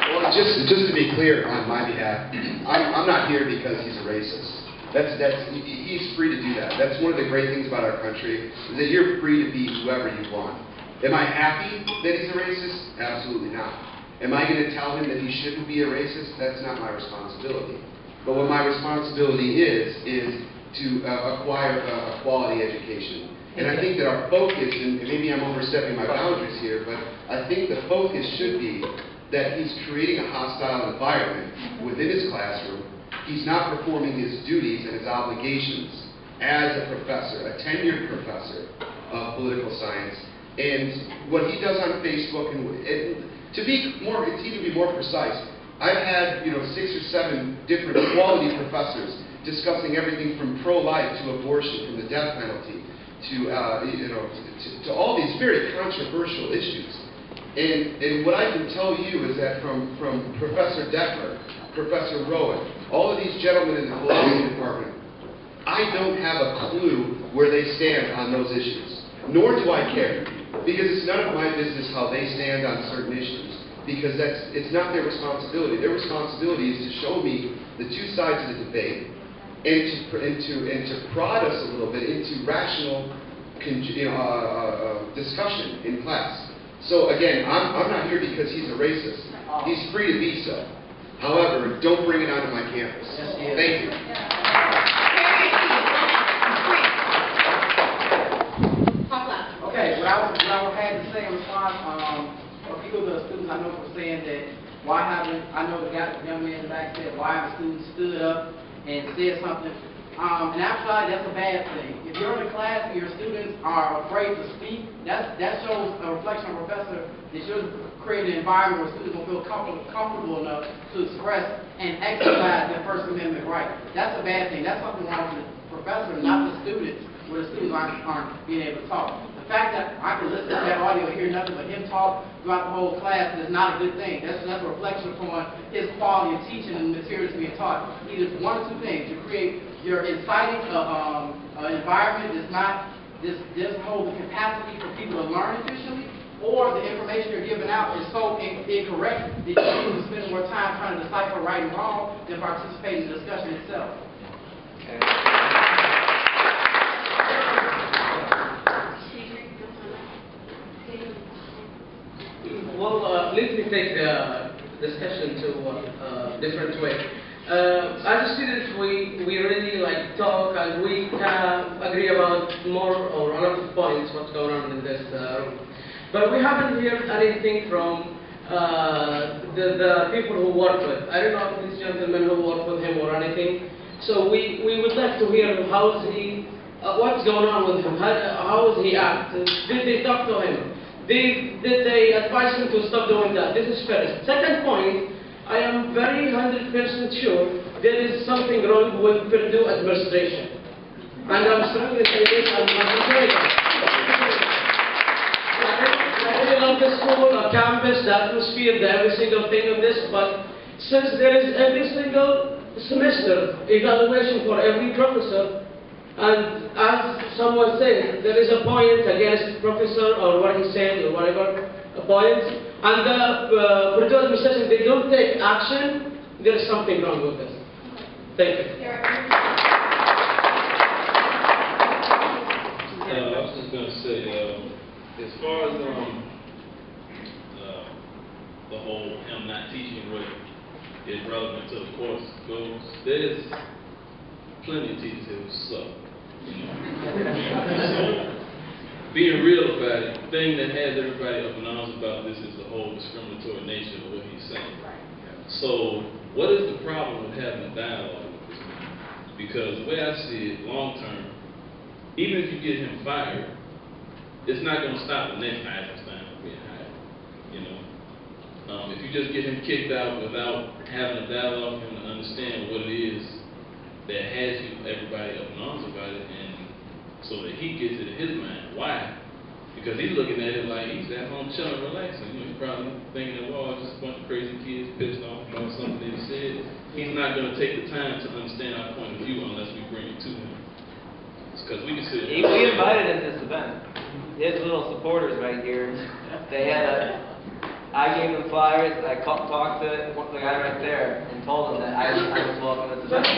S17: Well, just to be clear on my behalf, I'm not here because he's a racist. He's free to do that. That's one of the great things about our country, is that you're free to be whoever you want. Am I happy that he's a racist? Absolutely not. Am I going to tell him that he shouldn't be a racist? That's not my responsibility. But what my responsibility is to acquire a quality education. And I think that our focus, and maybe I'm overstepping my boundaries here, but I think the focus should be that he's creating a hostile environment within his classroom. He's not performing his duties and his obligations as a professor, a tenured professor of political science. And what he does on Facebook, and to even be more precise, I've had 6 or 7 different quality professors discussing everything from pro-life to abortion, from the death penalty to all these very controversial issues. And what I can tell you is that from Professor Decker, Professor Rowan, all of these gentlemen in the philosophy department, I don't have a clue where they stand on those issues, nor do I care, because it's none of my business how they stand on certain issues, because it's not their responsibility. Their responsibility is to show me the two sides of the debate and to prod us a little bit into rational discussion in class. So again, I'm not here because he's a racist. He's free to be so. However, don't bring it onto my campus. Thank you.
S13: Okay, what I had to say in response, a few of the students I know were saying that I know the young man in the back said, why haven't students stood up and said something? And actually, that's a bad thing. If you're in a class and your students are afraid to speak, that shows a reflection of a professor that should create an environment where students will feel comfortable enough to express and exercise their First Amendment right. That's a bad thing. That's something wrong with the professor, not the students, where the students aren't being able to talk. The fact that I can listen to that audio and hear nothing but him talk throughout the whole class is not a good thing. That's a reflection upon his quality of teaching and the materials being taught. Either one or two things. You're inciting an environment that doesn't hold the capacity for people to learn efficiently, or the information you're giving out is so incorrect that you need to spend more time trying to decipher right and wrong than participate in the discussion itself.
S22: Well, let me take the discussion to a different way. As a student, we really talk and we agree about more or a lot of points what's going on in this room. But we haven't heard anything from the people who work with. I don't know if these gentlemen who work with him or anything. So we would like to hear how is he, what's going on with him, how is he act? Did they talk to him? Did they advise him to stop doing that? This is first. Second point, I am very 100% sure there is something wrong with Purdue administration. And I'm strongly saying this, I'm not saying that. I really love the school, the campus, the atmosphere, every single thing of this, but since there is every single semester evaluation for every professor, And as someone said, there is a point against professor or what he said or whatever point, and the Purdue administration, they don't take action, there is something wrong with this. Thank you.
S7: I was just going to say, as far as the whole him not teaching what is relevant to the course goes, there's plenty of teachers who suck. You know? So, being real about it, the thing that has everybody up in arms about this is the whole discriminatory nature of what he's saying. So, what is the problem with having a dialogue with this man? Because the way I see it, long term, even if you get him fired, it's not going to stop the next Eisnestein from being hired. You know, if you just get him kicked out without having a dialogue with him to understand what it is that has everybody up in arms about it, and so that he gets it in his mind. Why? Because he's looking at it like he's at home chilling, relaxing. You know, he's probably thinking that, well, it's just a bunch of crazy kids pissed off about something that he said. He's not going to take the time to understand our point of view unless we bring it to him. Because we can sit.
S4: We invited him to this event. His little supporters right here. They had I gave them flyers. I talked to the guy right there and told him that I was welcome to this event.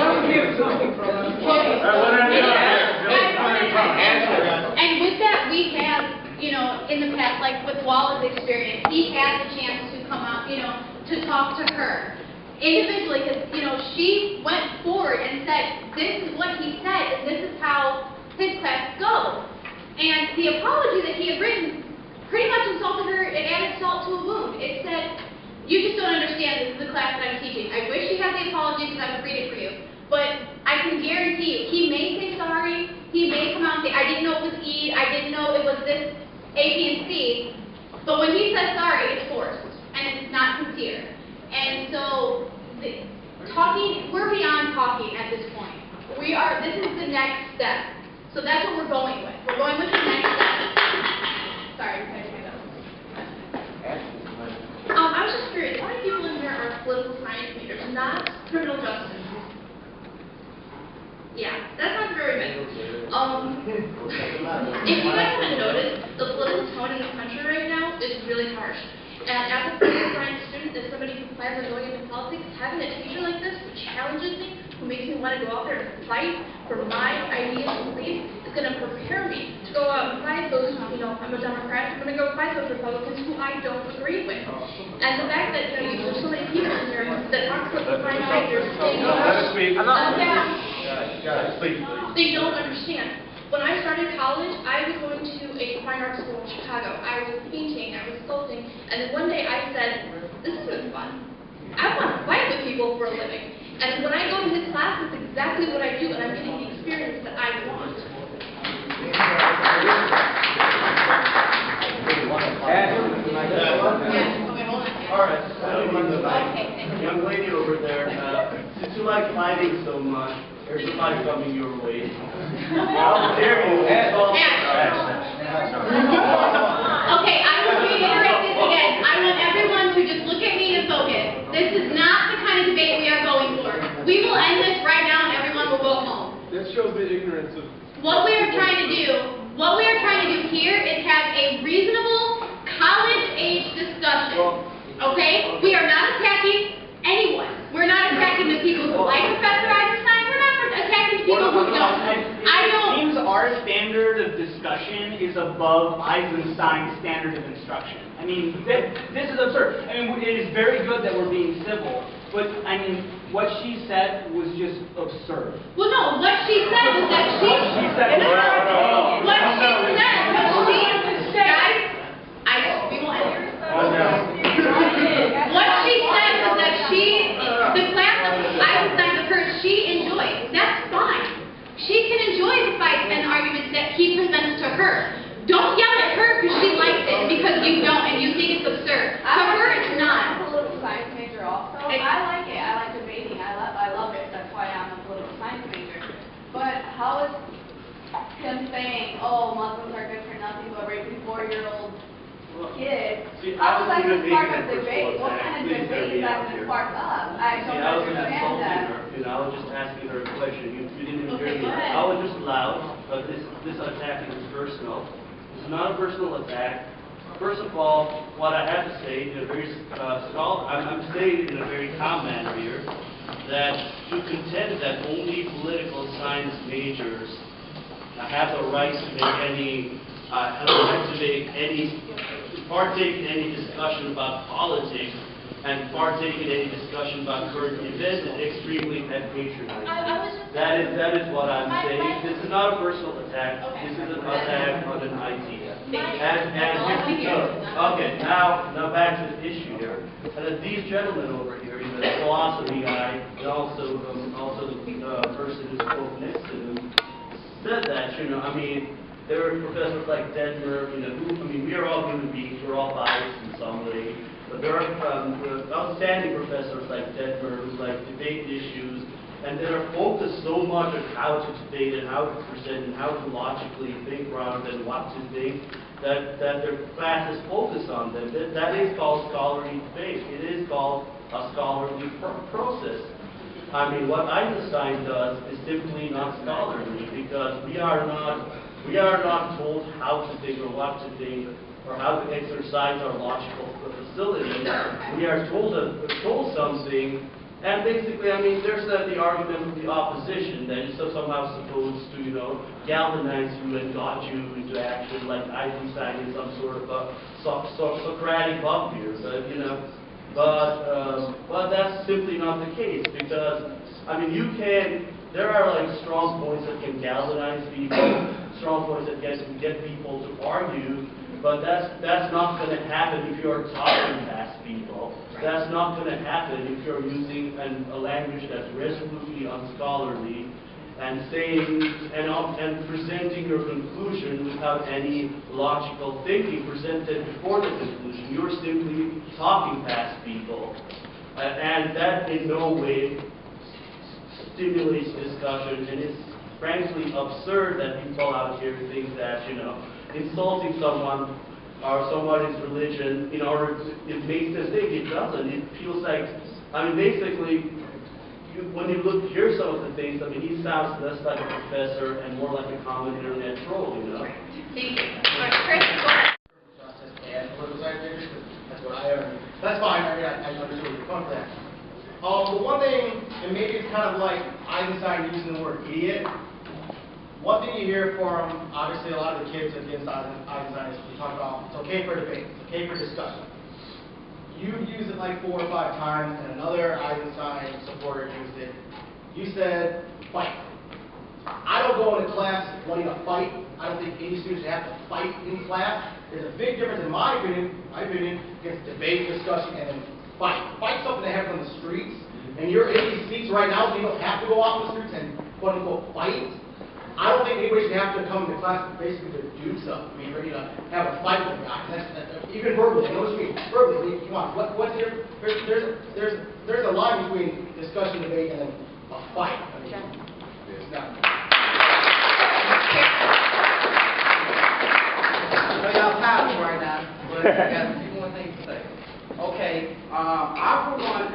S5: And with that, we have, you know, in the past, like with Wallace's experience, he had the chance to come out, you know, to talk to her individually, because, you know, she went forward and said, this is what he said, and this is how his class goes. And the apology that he had written pretty much insulted her and added salt to a wound. It said, you just don't understand, this is the class that I'm teaching. I wish you had the apology because I would read it for you. But I can guarantee you, he may say sorry, he may come out and say, I didn't know it was E, I didn't know it was this A, B, and C. But when he says sorry, it's forced, and it's not sincere. And so, we're beyond talking at this point. This is the next step. So that's what we're going with. We're going with the next step. Sorry, I'm typing my notes. I was just curious, how many people in here are political science majors, not criminal justice? Yeah, that sounds very many. If you guys haven't noticed, the political tone in this country right now is really harsh. And as a political science student, as somebody who plans on going into politics, having a teacher like this who challenges me, who makes me want to go out there and fight for my ideas and beliefs, is going to prepare me to go out and fight those, you know, I'm a Democrat, I'm going to go fight those Republicans who I don't agree with. And the fact that, you know, there's so many people in here that aren't political science majors, they don't understand. When I started college, I was going to a fine art school in Chicago. I was painting, I was sculpting, and then one day I said, this isn't fun. I want to fight with people for a living. And when I go to his class, it's exactly what I do, and I'm getting the experience that I want.
S12: All right, young lady over there, since you like fighting so much, there's somebody coming your way. How dare you insult the
S5: Okay, I will reiterate this again. I want everyone to just look at me and focus. This is not the kind of debate we are going for. We will end this right now and everyone will go home.
S20: That shows the ignorance of...
S5: What we are trying to do here is have a reasonable college-age discussion. Okay? We are not attacking anyone. We're not attacking the people who like Professor Eisnestein. We're not attacking people who don't.
S11: It seems our standard of discussion is above Eisenstein's standard of instruction. I mean, this is absurd. I mean, it is very good that we're being civil, but, I mean, what she said was just absurd.
S5: Well, no, what she said was that she... We won't end here. What she said was that the class of Eisenstein, the person she enjoyed, that's fine. She can enjoy the fights and arguments that he presents to her. Don't yell at her because she likes it because you don't and you think it's absurd. To her, it's not.
S6: I'm a political science major also. I like it. I like debating. I love it. That's why I'm a political science major. But how is him saying, oh, Muslims are good for nothing but raping 4-year-old kids? How is that going to spark up debate? What kind of debate is that going to spark up? I don't understand that.
S12: I was just asking her a question. You didn't hear me.
S6: Go ahead.
S12: I was just loud, but this attacking is personal. It's not a personal attack. First of all, what I have to say in a very I'm saying in a very calm manner here, that to contend that only political science majors have the right to partake in any discussion about politics and partake in any discussion about current events is extremely patronizing. That is what I'm saying. This is not a personal attack. This is an attack on an idea. Okay, now back to the issue here. And these gentlemen over here, the philosophy guy, and also the person who spoke next to him, said that, I mean, there are professors like Detmer, we are all human beings, we're all biased in some way. But there are outstanding professors like Detmer who debate issues and that are focused so much on how to debate and how to present and how to logically think rather than what to think, that their class is focused on them. That is called scholarly debate. It is called a scholarly process. I mean, what Einstein does is simply not scholarly because we are not told how to think or what to think or how to exercise our logical facility. We are told something, and basically, I mean, there's the argument of the opposition that is somehow supposed to, galvanize you and guide you into action, like Einstein is some sort of a Socratic bugbear, but that's simply not the case because, I mean, there are strong points that can galvanize people, strong points that can get people to argue, but that's not going to happen if you're talking past people. That's not going to happen if you're using a language that's resolutely unscholarly and presenting your conclusion without any logical thinking presented before the conclusion. You're simply talking past people, and that in no way stimulates discussion, and it's frankly absurd that people out here think that, insulting someone or somebody's religion it makes them think. It doesn't. It feels like, I mean, basically, when you hear some of the things, I mean, he sounds less like a professor and more like a common internet troll,
S5: Thank you. Chris, go ahead.
S8: That's what I earned. That's fine. I understood where you're coming from that. The one thing, and maybe it's kind of like Eisenstein using the word idiot. One thing you hear from, obviously, a lot of the kids against Eisenstein is we talk about it's okay for debate, it's okay for discussion. You've used it like 4 or 5 times, and another Eisenstein supporter used it. You said, fight. I don't go into class wanting to fight. I don't think any students should have to fight in class. There's a big difference, in my opinion, against debate, discussion, and then fight. Fight's something that happens on the streets, and you're in these seats right now, so you don't have to go out in the streets and quote-unquote fight. I don't think anybody should have to come to class basically to do stuff. I mean, ready to have a fight with a guy. Even verbally, you know what I mean? Verbally, come on. What's your? There's a line between discussion, debate, and then a fight. I mean, it's not.
S13: So y'all tired right now, but I got a few more things to say. Okay, I for one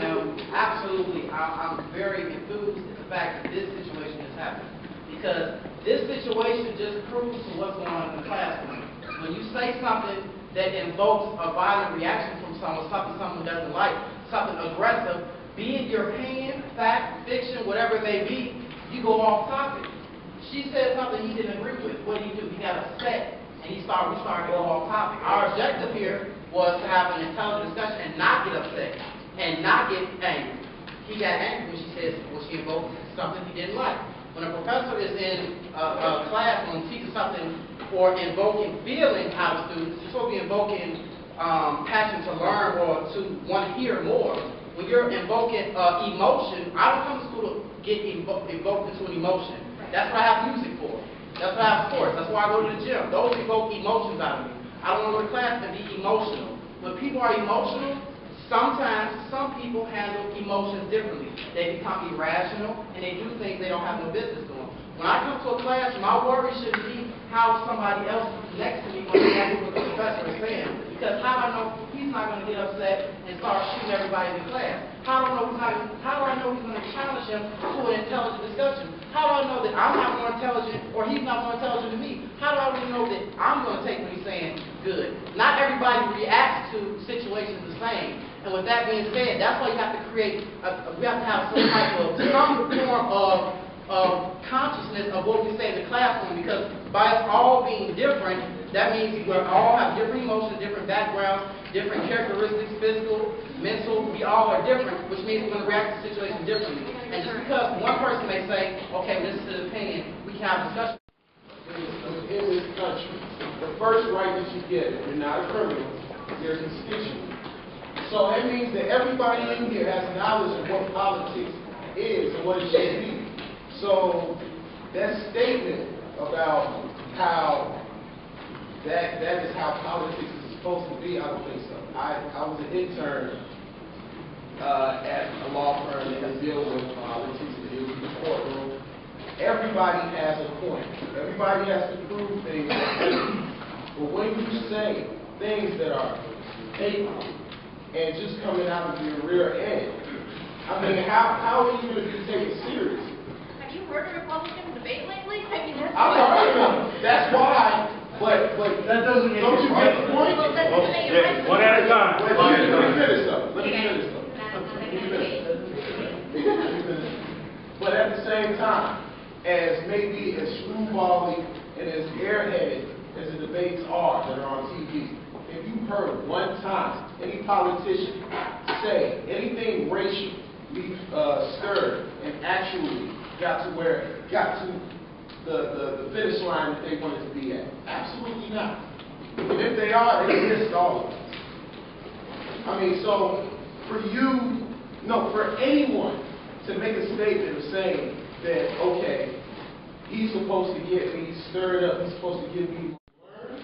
S13: I'm very enthused at the fact that this situation is happening. Because this situation just proves to what's going on in the classroom. When you say something that invokes a violent reaction from someone someone doesn't like, something aggressive, be it your opinion, fact, fiction, whatever it may be, you go off topic. She said something he didn't agree with. What do? He got upset, and we started to go off topic. Our objective here was to have an intelligent discussion and not get upset, and not get angry. He got angry when she said, she invoked something he didn't like. When a professor is in a class and teaches something or invoking feelings out of students, you're supposed to be invoking passion to learn or to want to hear more. When you're invoking emotion, I don't come to school to get invoked into an emotion. That's what I have music for. That's what I have sports. That's why I go to the gym. Those evoke emotions out of me. I don't want to go to class to be emotional. When people are emotional, sometimes some people handle emotions differently. They become irrational and they do things they don't have no business doing. When I come to a class, my worry shouldn't be how somebody else next to me when they ask what the professor is saying. Because how do I know he's not going to get upset and start shooting everybody in the class? How do I know he's going to challenge him to an intelligent discussion? How do I know that I'm not more intelligent or he's not more intelligent than me? How do I really know that I'm going to take what he's saying good? Not everybody reacts to situations the same. And with that being said, that's why you have to create, we have to have some form of consciousness of what we say in the classroom, because by us all being different, that means we all have different emotions, different backgrounds, different characteristics, physical, mental. We all are different, which means we're going to react to the situation differently. And just because one person may say, okay, this is his opinion, we can have a discussion.
S9: In this country, the first right that you get, if you're not a criminal, you're a constituent. So that means that everybody in here has knowledge of what politics is and what it should be. So that statement about how that is how politics is supposed to be, I don't think so. I was an intern at a law firm that deals with politics and deals with the courtroom. Everybody has a point. Everybody has to prove things. But when you say things that are hateful and just coming out of your rear end, I mean, how are you going to be taken seriously?
S6: Have you heard a Republican debate lately? I mean,
S9: That's why, but that doesn't make don't you get the point?
S6: Well, that doesn't make it right.
S9: One at a time. Let me finish though. But at the same time, as maybe as screwbally and as airheaded as the debates are that are on TV, if you've heard one time any politician say anything racially stirred and actually got to the finish line that they wanted to be at? Absolutely not. And if they are, they missed all of it. I mean, so for anyone to make a statement of saying that, okay, he's supposed to get me stirred up, he's supposed to get me learn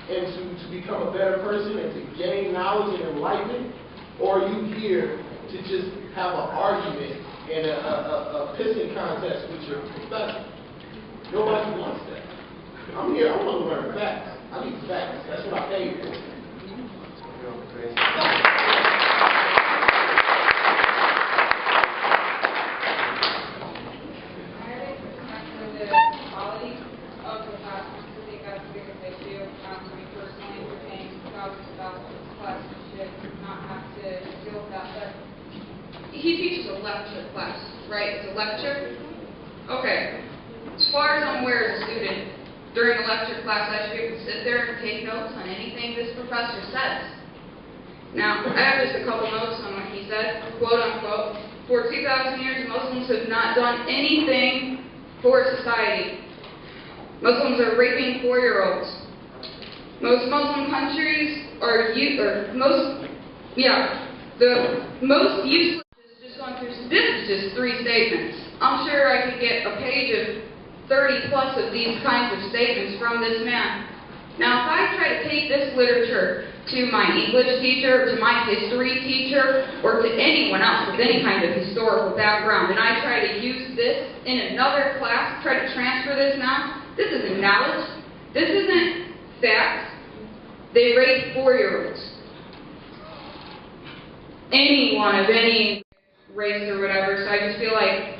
S9: and to become a better person and to gain knowledge and enlightenment, or are you here to just have an argument and a pissing contest with your professor? Nobody wants that. I'm here, I want to learn facts. I need facts. That's what I paid for.
S16: He teaches a lecture class, right? It's a lecture? Okay. As far as I'm aware as a student, during a lecture class, I should be able to sit there and take notes on anything this professor says. Now, I have just a couple notes on what he said, quote unquote. For 2,000 years, Muslims have not done anything for society. Muslims are raping 4-year-olds. Most Muslim countries are the most useless. This is just 3 statements. I'm sure I could get a page of 30 plus of these kinds of statements from this man. Now, if I try to take this literature to my English teacher, to my history teacher, or to anyone else with any kind of historical background, and I try to use this in another class, try to transfer this now, this isn't knowledge. This isn't facts. They rape 4-year-olds. Anyone of any race or whatever, so I just feel like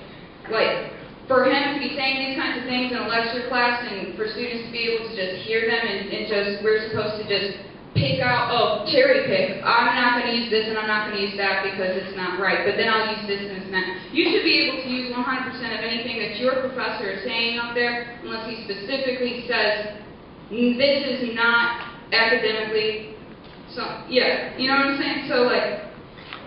S16: for him to be saying these kinds of things in a lecture class and for students to be able to just hear them and just, we're supposed to just pick out, cherry pick, I'm not going to use this and I'm not going to use that because it's not right, but then I'll use this and this and that. You should be able to use 100% of anything that your professor is saying up there unless he specifically says, this is not academically, so, yeah, you know what I'm saying? So,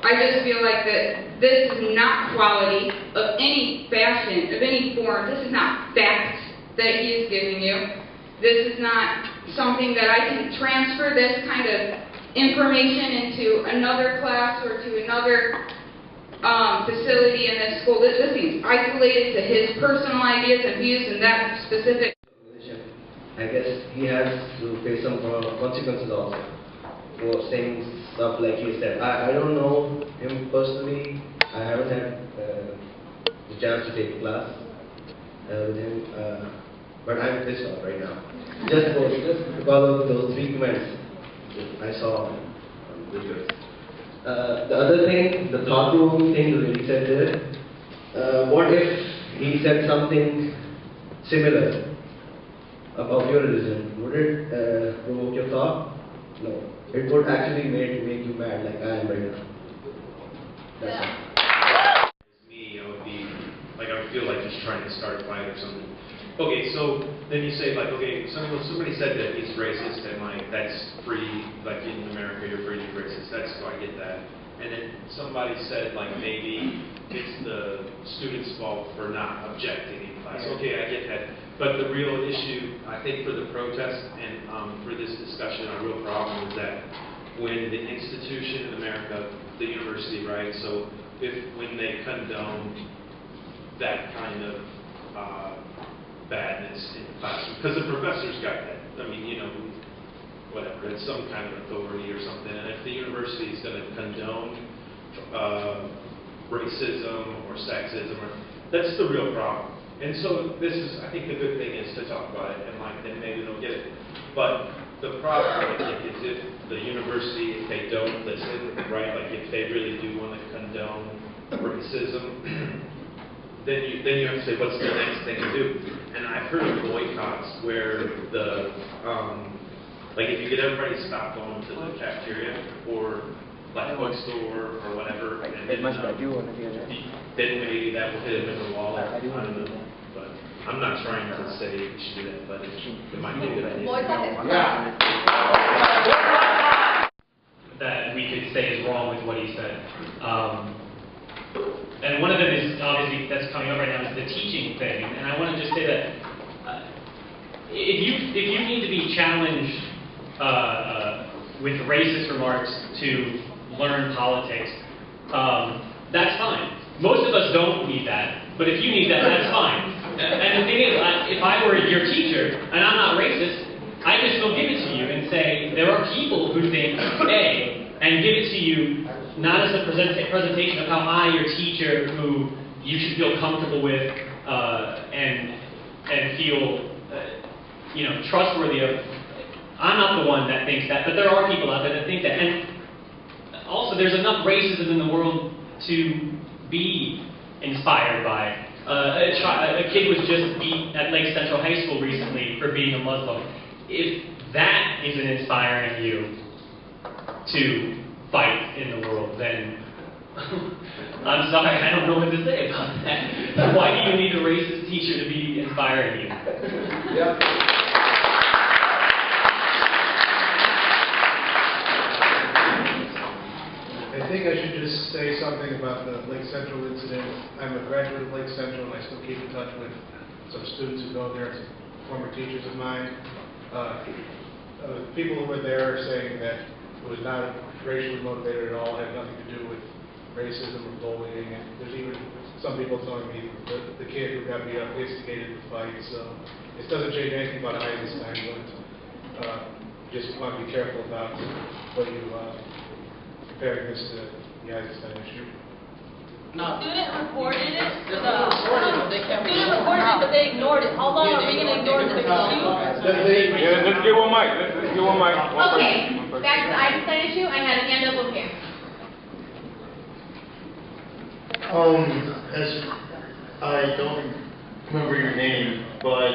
S16: I just feel like that this is not quality of any fashion, of any form. This is not facts that he is giving you. This is not something that I can transfer this kind of information into another class or to another facility in this school. This seems isolated to his personal ideas and views and that specific.
S14: I guess he has to face some consequences also for saying stuff like he said. I don't know him personally. I haven't had the chance to take class. with him, but I'm pissed off right now. Just because of those 3 comments that I saw on videos. The other thing, the thought-provoking thing that he said there, what if he said something similar about your religion? Would it provoke your thought? No. It would actually make you mad like I am right now. That's all.
S1: Me, I would be, like, I would feel like he's trying to start a fight or something. Okay, so then you say, like, okay, somebody said that he's racist, and, like, that's free, like, in America, you're free to be racist. That's, so I get that. And then somebody said, like, maybe it's the student's fault for not objecting in class. Okay, I get that. But the real issue, I think, for the protest and for this discussion, a real problem is that when the institution in America, the university, right, so when they condone that kind of badness in the classroom, because the professor's got that, I mean, you know, whatever, it's some kind of authority or something, and if the university is going to condone racism or sexism, that's the real problem. And so this is, I think the good thing is to talk about it, and like, then maybe they'll get it. But the problem, I think, is if the university, if they don't listen, right, like if they really do want to condone racism, then you have to say, what's the next thing to do? And I've heard of boycotts where the, like if you get everybody to stop going to the cafeteria or like bookstore or whatever, and then maybe that will hit them in the wall. I don't know. But I'm not trying to say you should do that, but it might be a good idea.
S10: That we could say is wrong with what he said. And one of them is, obviously, that's coming up right now, is the teaching thing. And I want to just say that if you need to be challenged with racist remarks to learn politics, that's fine. Most of us don't need that, but if you need that, that's fine. And the thing is, if I were your teacher, and I'm not racist, I just will give it to you and say, there are people who think A, and give it to you not as a presentation of how I, your teacher, who you should feel comfortable with and feel you know, trustworthy of. I'm not the one that thinks that, but there are people out there that think that. And also, there's enough racism in the world to be inspired by. A kid was just beat at Lake Central High School recently for being a Muslim. If that isn't inspiring you to fight in the world, then I'm sorry, I don't know what to say about that. Why do you need a racist teacher to be inspiring you?
S3: Yep.
S23: I think I should just say something about the Lake Central incident. I'm a graduate of Lake Central, and I still keep in touch with some students who go there, former teachers of mine. People who were there are saying that it was not racially motivated at all, had nothing to do with racism or bullying, and there's even some people telling me the kid who got beat up instigated the fight, so it doesn't change anything about Eisnestein, but just want to be careful about what you comparing this to the Eisnestein issue.
S6: No. Student reported it. Student reported it, but they ignored it. How long are we going to ignore this issue?
S3: Let's get one mic. Let's get one mic.
S5: Okay, back to the Eisnestein issue. I had a hand up over here.
S21: I don't remember your name, but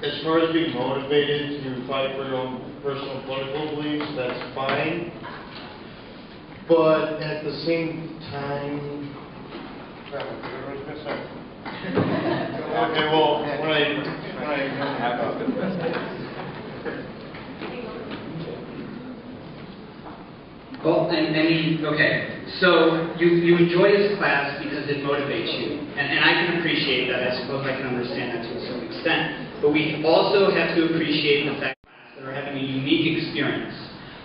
S21: as far as being motivated to fight for your own personal political beliefs, that's fine. But at the same time, okay, well,
S24: Well, okay, so you enjoy this class because it motivates you, and I can appreciate that. I suppose I can understand that to a certain extent. But we also have to appreciate the fact that we're having a unique experience,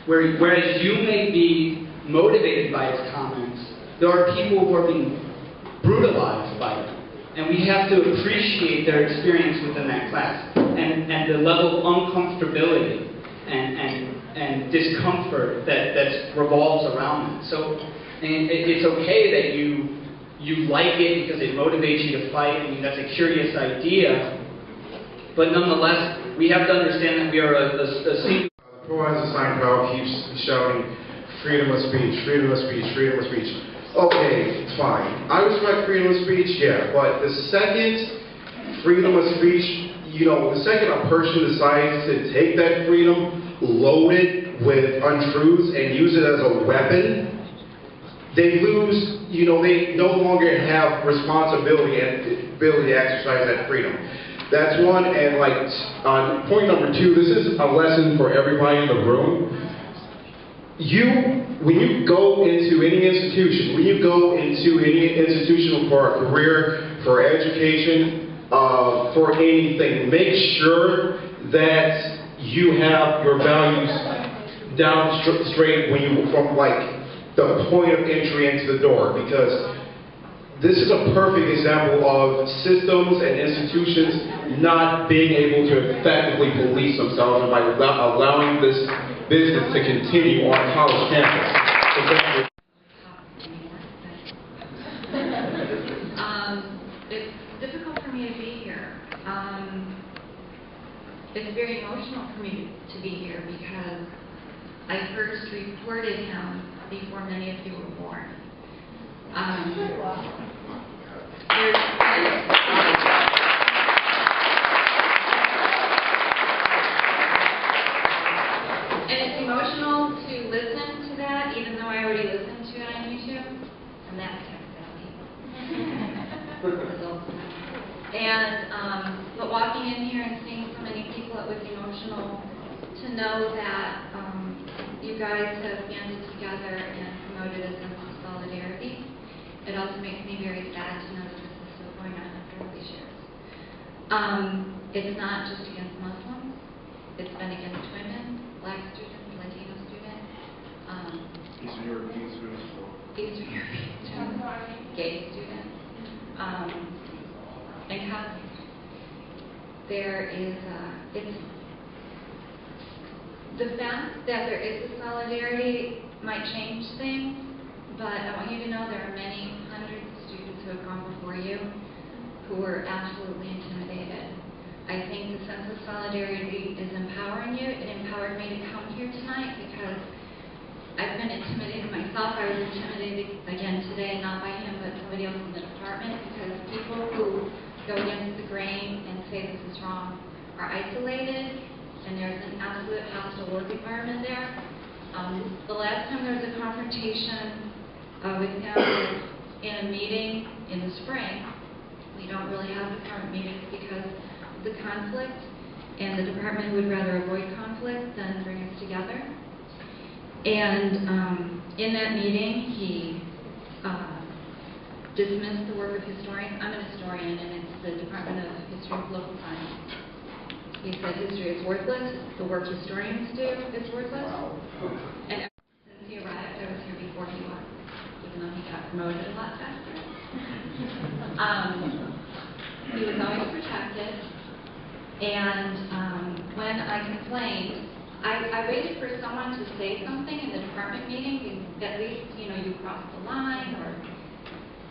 S24: whereas you may be motivated by his comments, there are people who are being brutalized by them. And we have to appreciate their experience within that class and the level of uncomfortability and discomfort that revolves around it. So it's okay that you you like it because it motivates you to fight, and that's a curious idea. But nonetheless, we have to understand that we are a single.
S2: The pro-Eisnestein crowd keeps shouting, freedom of speech, freedom of speech, freedom of speech. Okay, fine. I respect freedom of speech, yeah, but the second freedom of speech, you know, the second a person decides to take that freedom, load it with untruths, and use it as a weapon, they lose, you know, they no longer have responsibility and ability to exercise that freedom. That's one, and like, on point number two, this is a lesson for everybody in the room. When you go into any institution, for a career, for education, for anything, make sure that you have your values down straight from like the point of entry into the door, because this is a perfect example of systems and institutions not being able to effectively police themselves by allowing this business to continue on a college campus.
S15: It's difficult for me to be here. It's very emotional for me to be here because I first reported him before many of you were born. And it's emotional to listen to that, even though I already listened to it on YouTube. And that's but walking in here and seeing so many people, it was emotional to know that you guys have banded together and promoted a sense of solidarity. It also makes me very sad to know that this is still going on after all these years. It's not just against Muslims. It's been against women, Black students, Latino students,
S21: Eastern European students,
S15: gay students, and Catholics. There is, it's the fact that there is a solidarity might change things, but I want you to know there are many hundreds of students who have gone before you who were absolutely intimidated. I think the sense of solidarity is empowering you. It empowered me to come here tonight because I've been intimidated myself. I was intimidated again today, not by him, but somebody else in the department, because people who go against the grain and say this is wrong are isolated, and there's an absolute hostile work environment there. The last time there was a confrontation with him in a meeting in the spring. We don't really have the current meetings because of the conflict, and the department would rather avoid conflict than bring us together. And in that meeting, he dismissed the work of historians. I'm an historian, and it's the Department of History and Political Science. He said history is worthless. The work historians do is worthless. And ever since he arrived, I was here before he was, even though he got promoted a lot faster. He was always protected. And when I complained, I waited for someone to say something in the department meeting, at least, you know, you crossed the line, or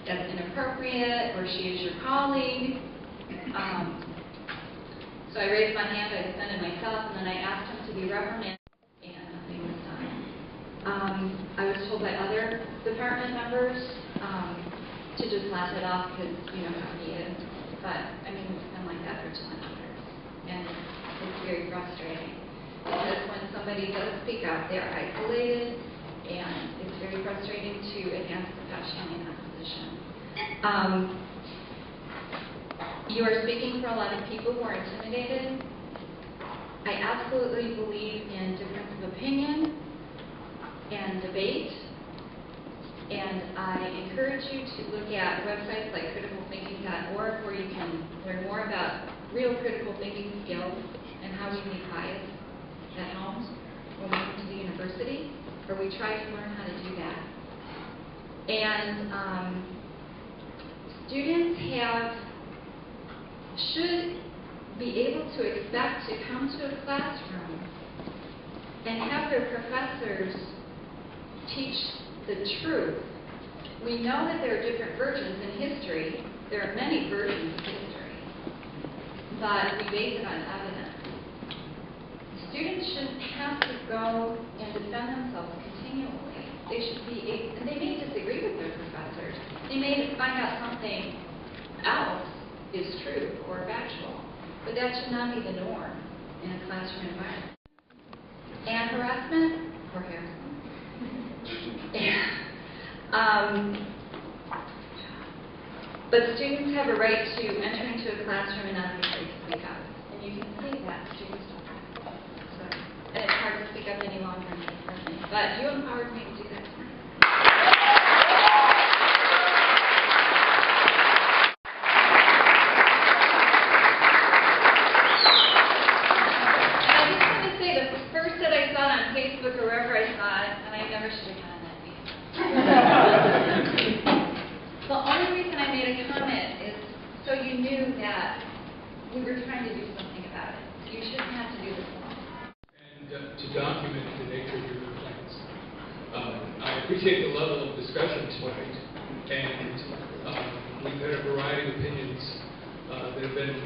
S15: that's inappropriate, or she is your colleague. So I raised my hand, I defended myself, and then I asked him to be reprimanded, and nothing was done. I was told by other department members to just laugh it off because you know how he is. But, I mean, it's been like that for 20 years, and it's very frustrating. Because when somebody does speak out, they're isolated, and it's very frustrating to advance professionally in that position. You are speaking for a lot of people who are intimidated. I absolutely believe in difference of opinion and debate, and I encourage you to look at websites like criticalthinking.org, where you can learn more about real critical thinking skills and how we meet bias at home when we come to the university, or we try to learn how to do that. And students should be able to expect to come to a classroom and have their professors teach the truth we know that there are different versions in history. There are many versions of history, but we base it on evidence. Students shouldn't have to go and defend themselves continually. They should be, and they may disagree with their professors. They may find out something else is true or factual, but that should not be the norm in a classroom environment. And harassment or harassment. But students have a right to enter into a classroom and not be afraid to speak up. And you can see that students don't. So, and it's hard to speak up any longer in the department. But you empowered me to do that tonight. And I just want to say the first that I saw it on Facebook or wherever I saw it, and I never should have done that before. The only reason I made a comment is so you knew that we were trying to do something about it. You shouldn't have to do this alone.
S17: And to document the nature of your complaints. I appreciate the level of discussion tonight, and we've had a variety of opinions that have been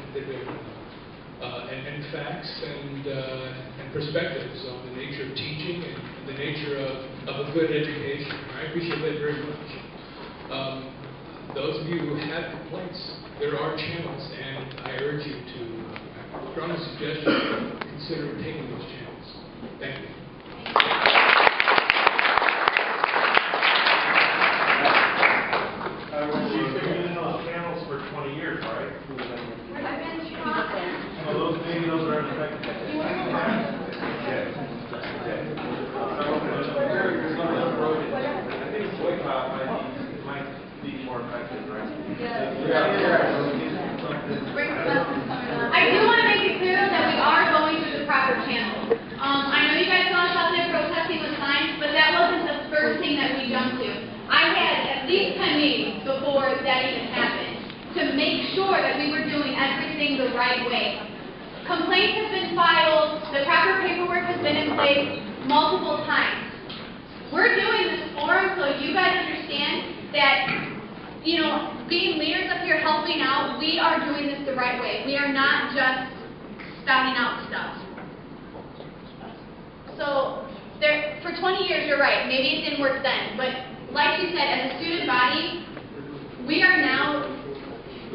S17: and facts and perspectives on the nature of teaching and the nature of a good education. I appreciate that very much. Those of you who have complaints, there are channels, and I urge you to, strongly suggest you consider taking those channels. Thank you.
S1: You've been in those channels for 20 years, right? Well, maybe those are effective. I think boycott might be more effective, right?
S5: I do want to make it clear that we are going through the proper channels. I know you guys saw us out there protesting with signs, but that wasn't the first thing that we jumped to. I had at least 10 meetings before that even happened to make sure that we were doing everything the right way. Complaints have been filed, the proper paperwork has been in place multiple times. We're doing this forum so you guys understand that, you know, being leaders up here helping out, we are doing this the right way. We are not just spouting out stuff. So, for 20 years, you're right, maybe it didn't work then, but like you said, as a student body, we are now,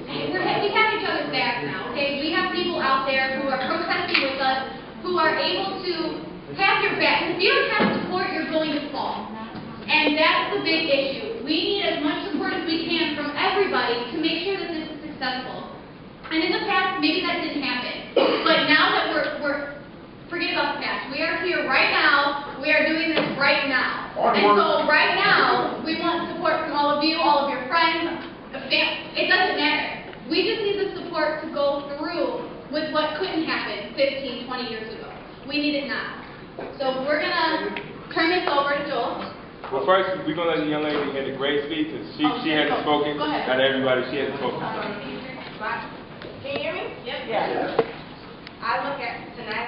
S5: we have each other's backs now, okay? We have people out there who are protesting with us, who are able to have your back. If you don't have support, you're going to fall. And that's the big issue. We need as much support as we can from everybody to make sure that this is successful. And in the past, maybe that didn't happen. But now that we're forget about the past. We are here right now. We are doing this right now. And so right now, we want support from all of you, all of your friends, the family. It doesn't matter. We just need the support to go through with what couldn't happen 15, 20 years ago. We need it now. So we're going to turn this over to Joel.
S18: Well, first, we're going to let the young lady hear the great speech, because she hasn't spoken.
S5: Go ahead.
S18: Not everybody, she hasn't spoken.
S19: Can you hear me?
S5: Yep.
S19: Yeah. I look at tonight.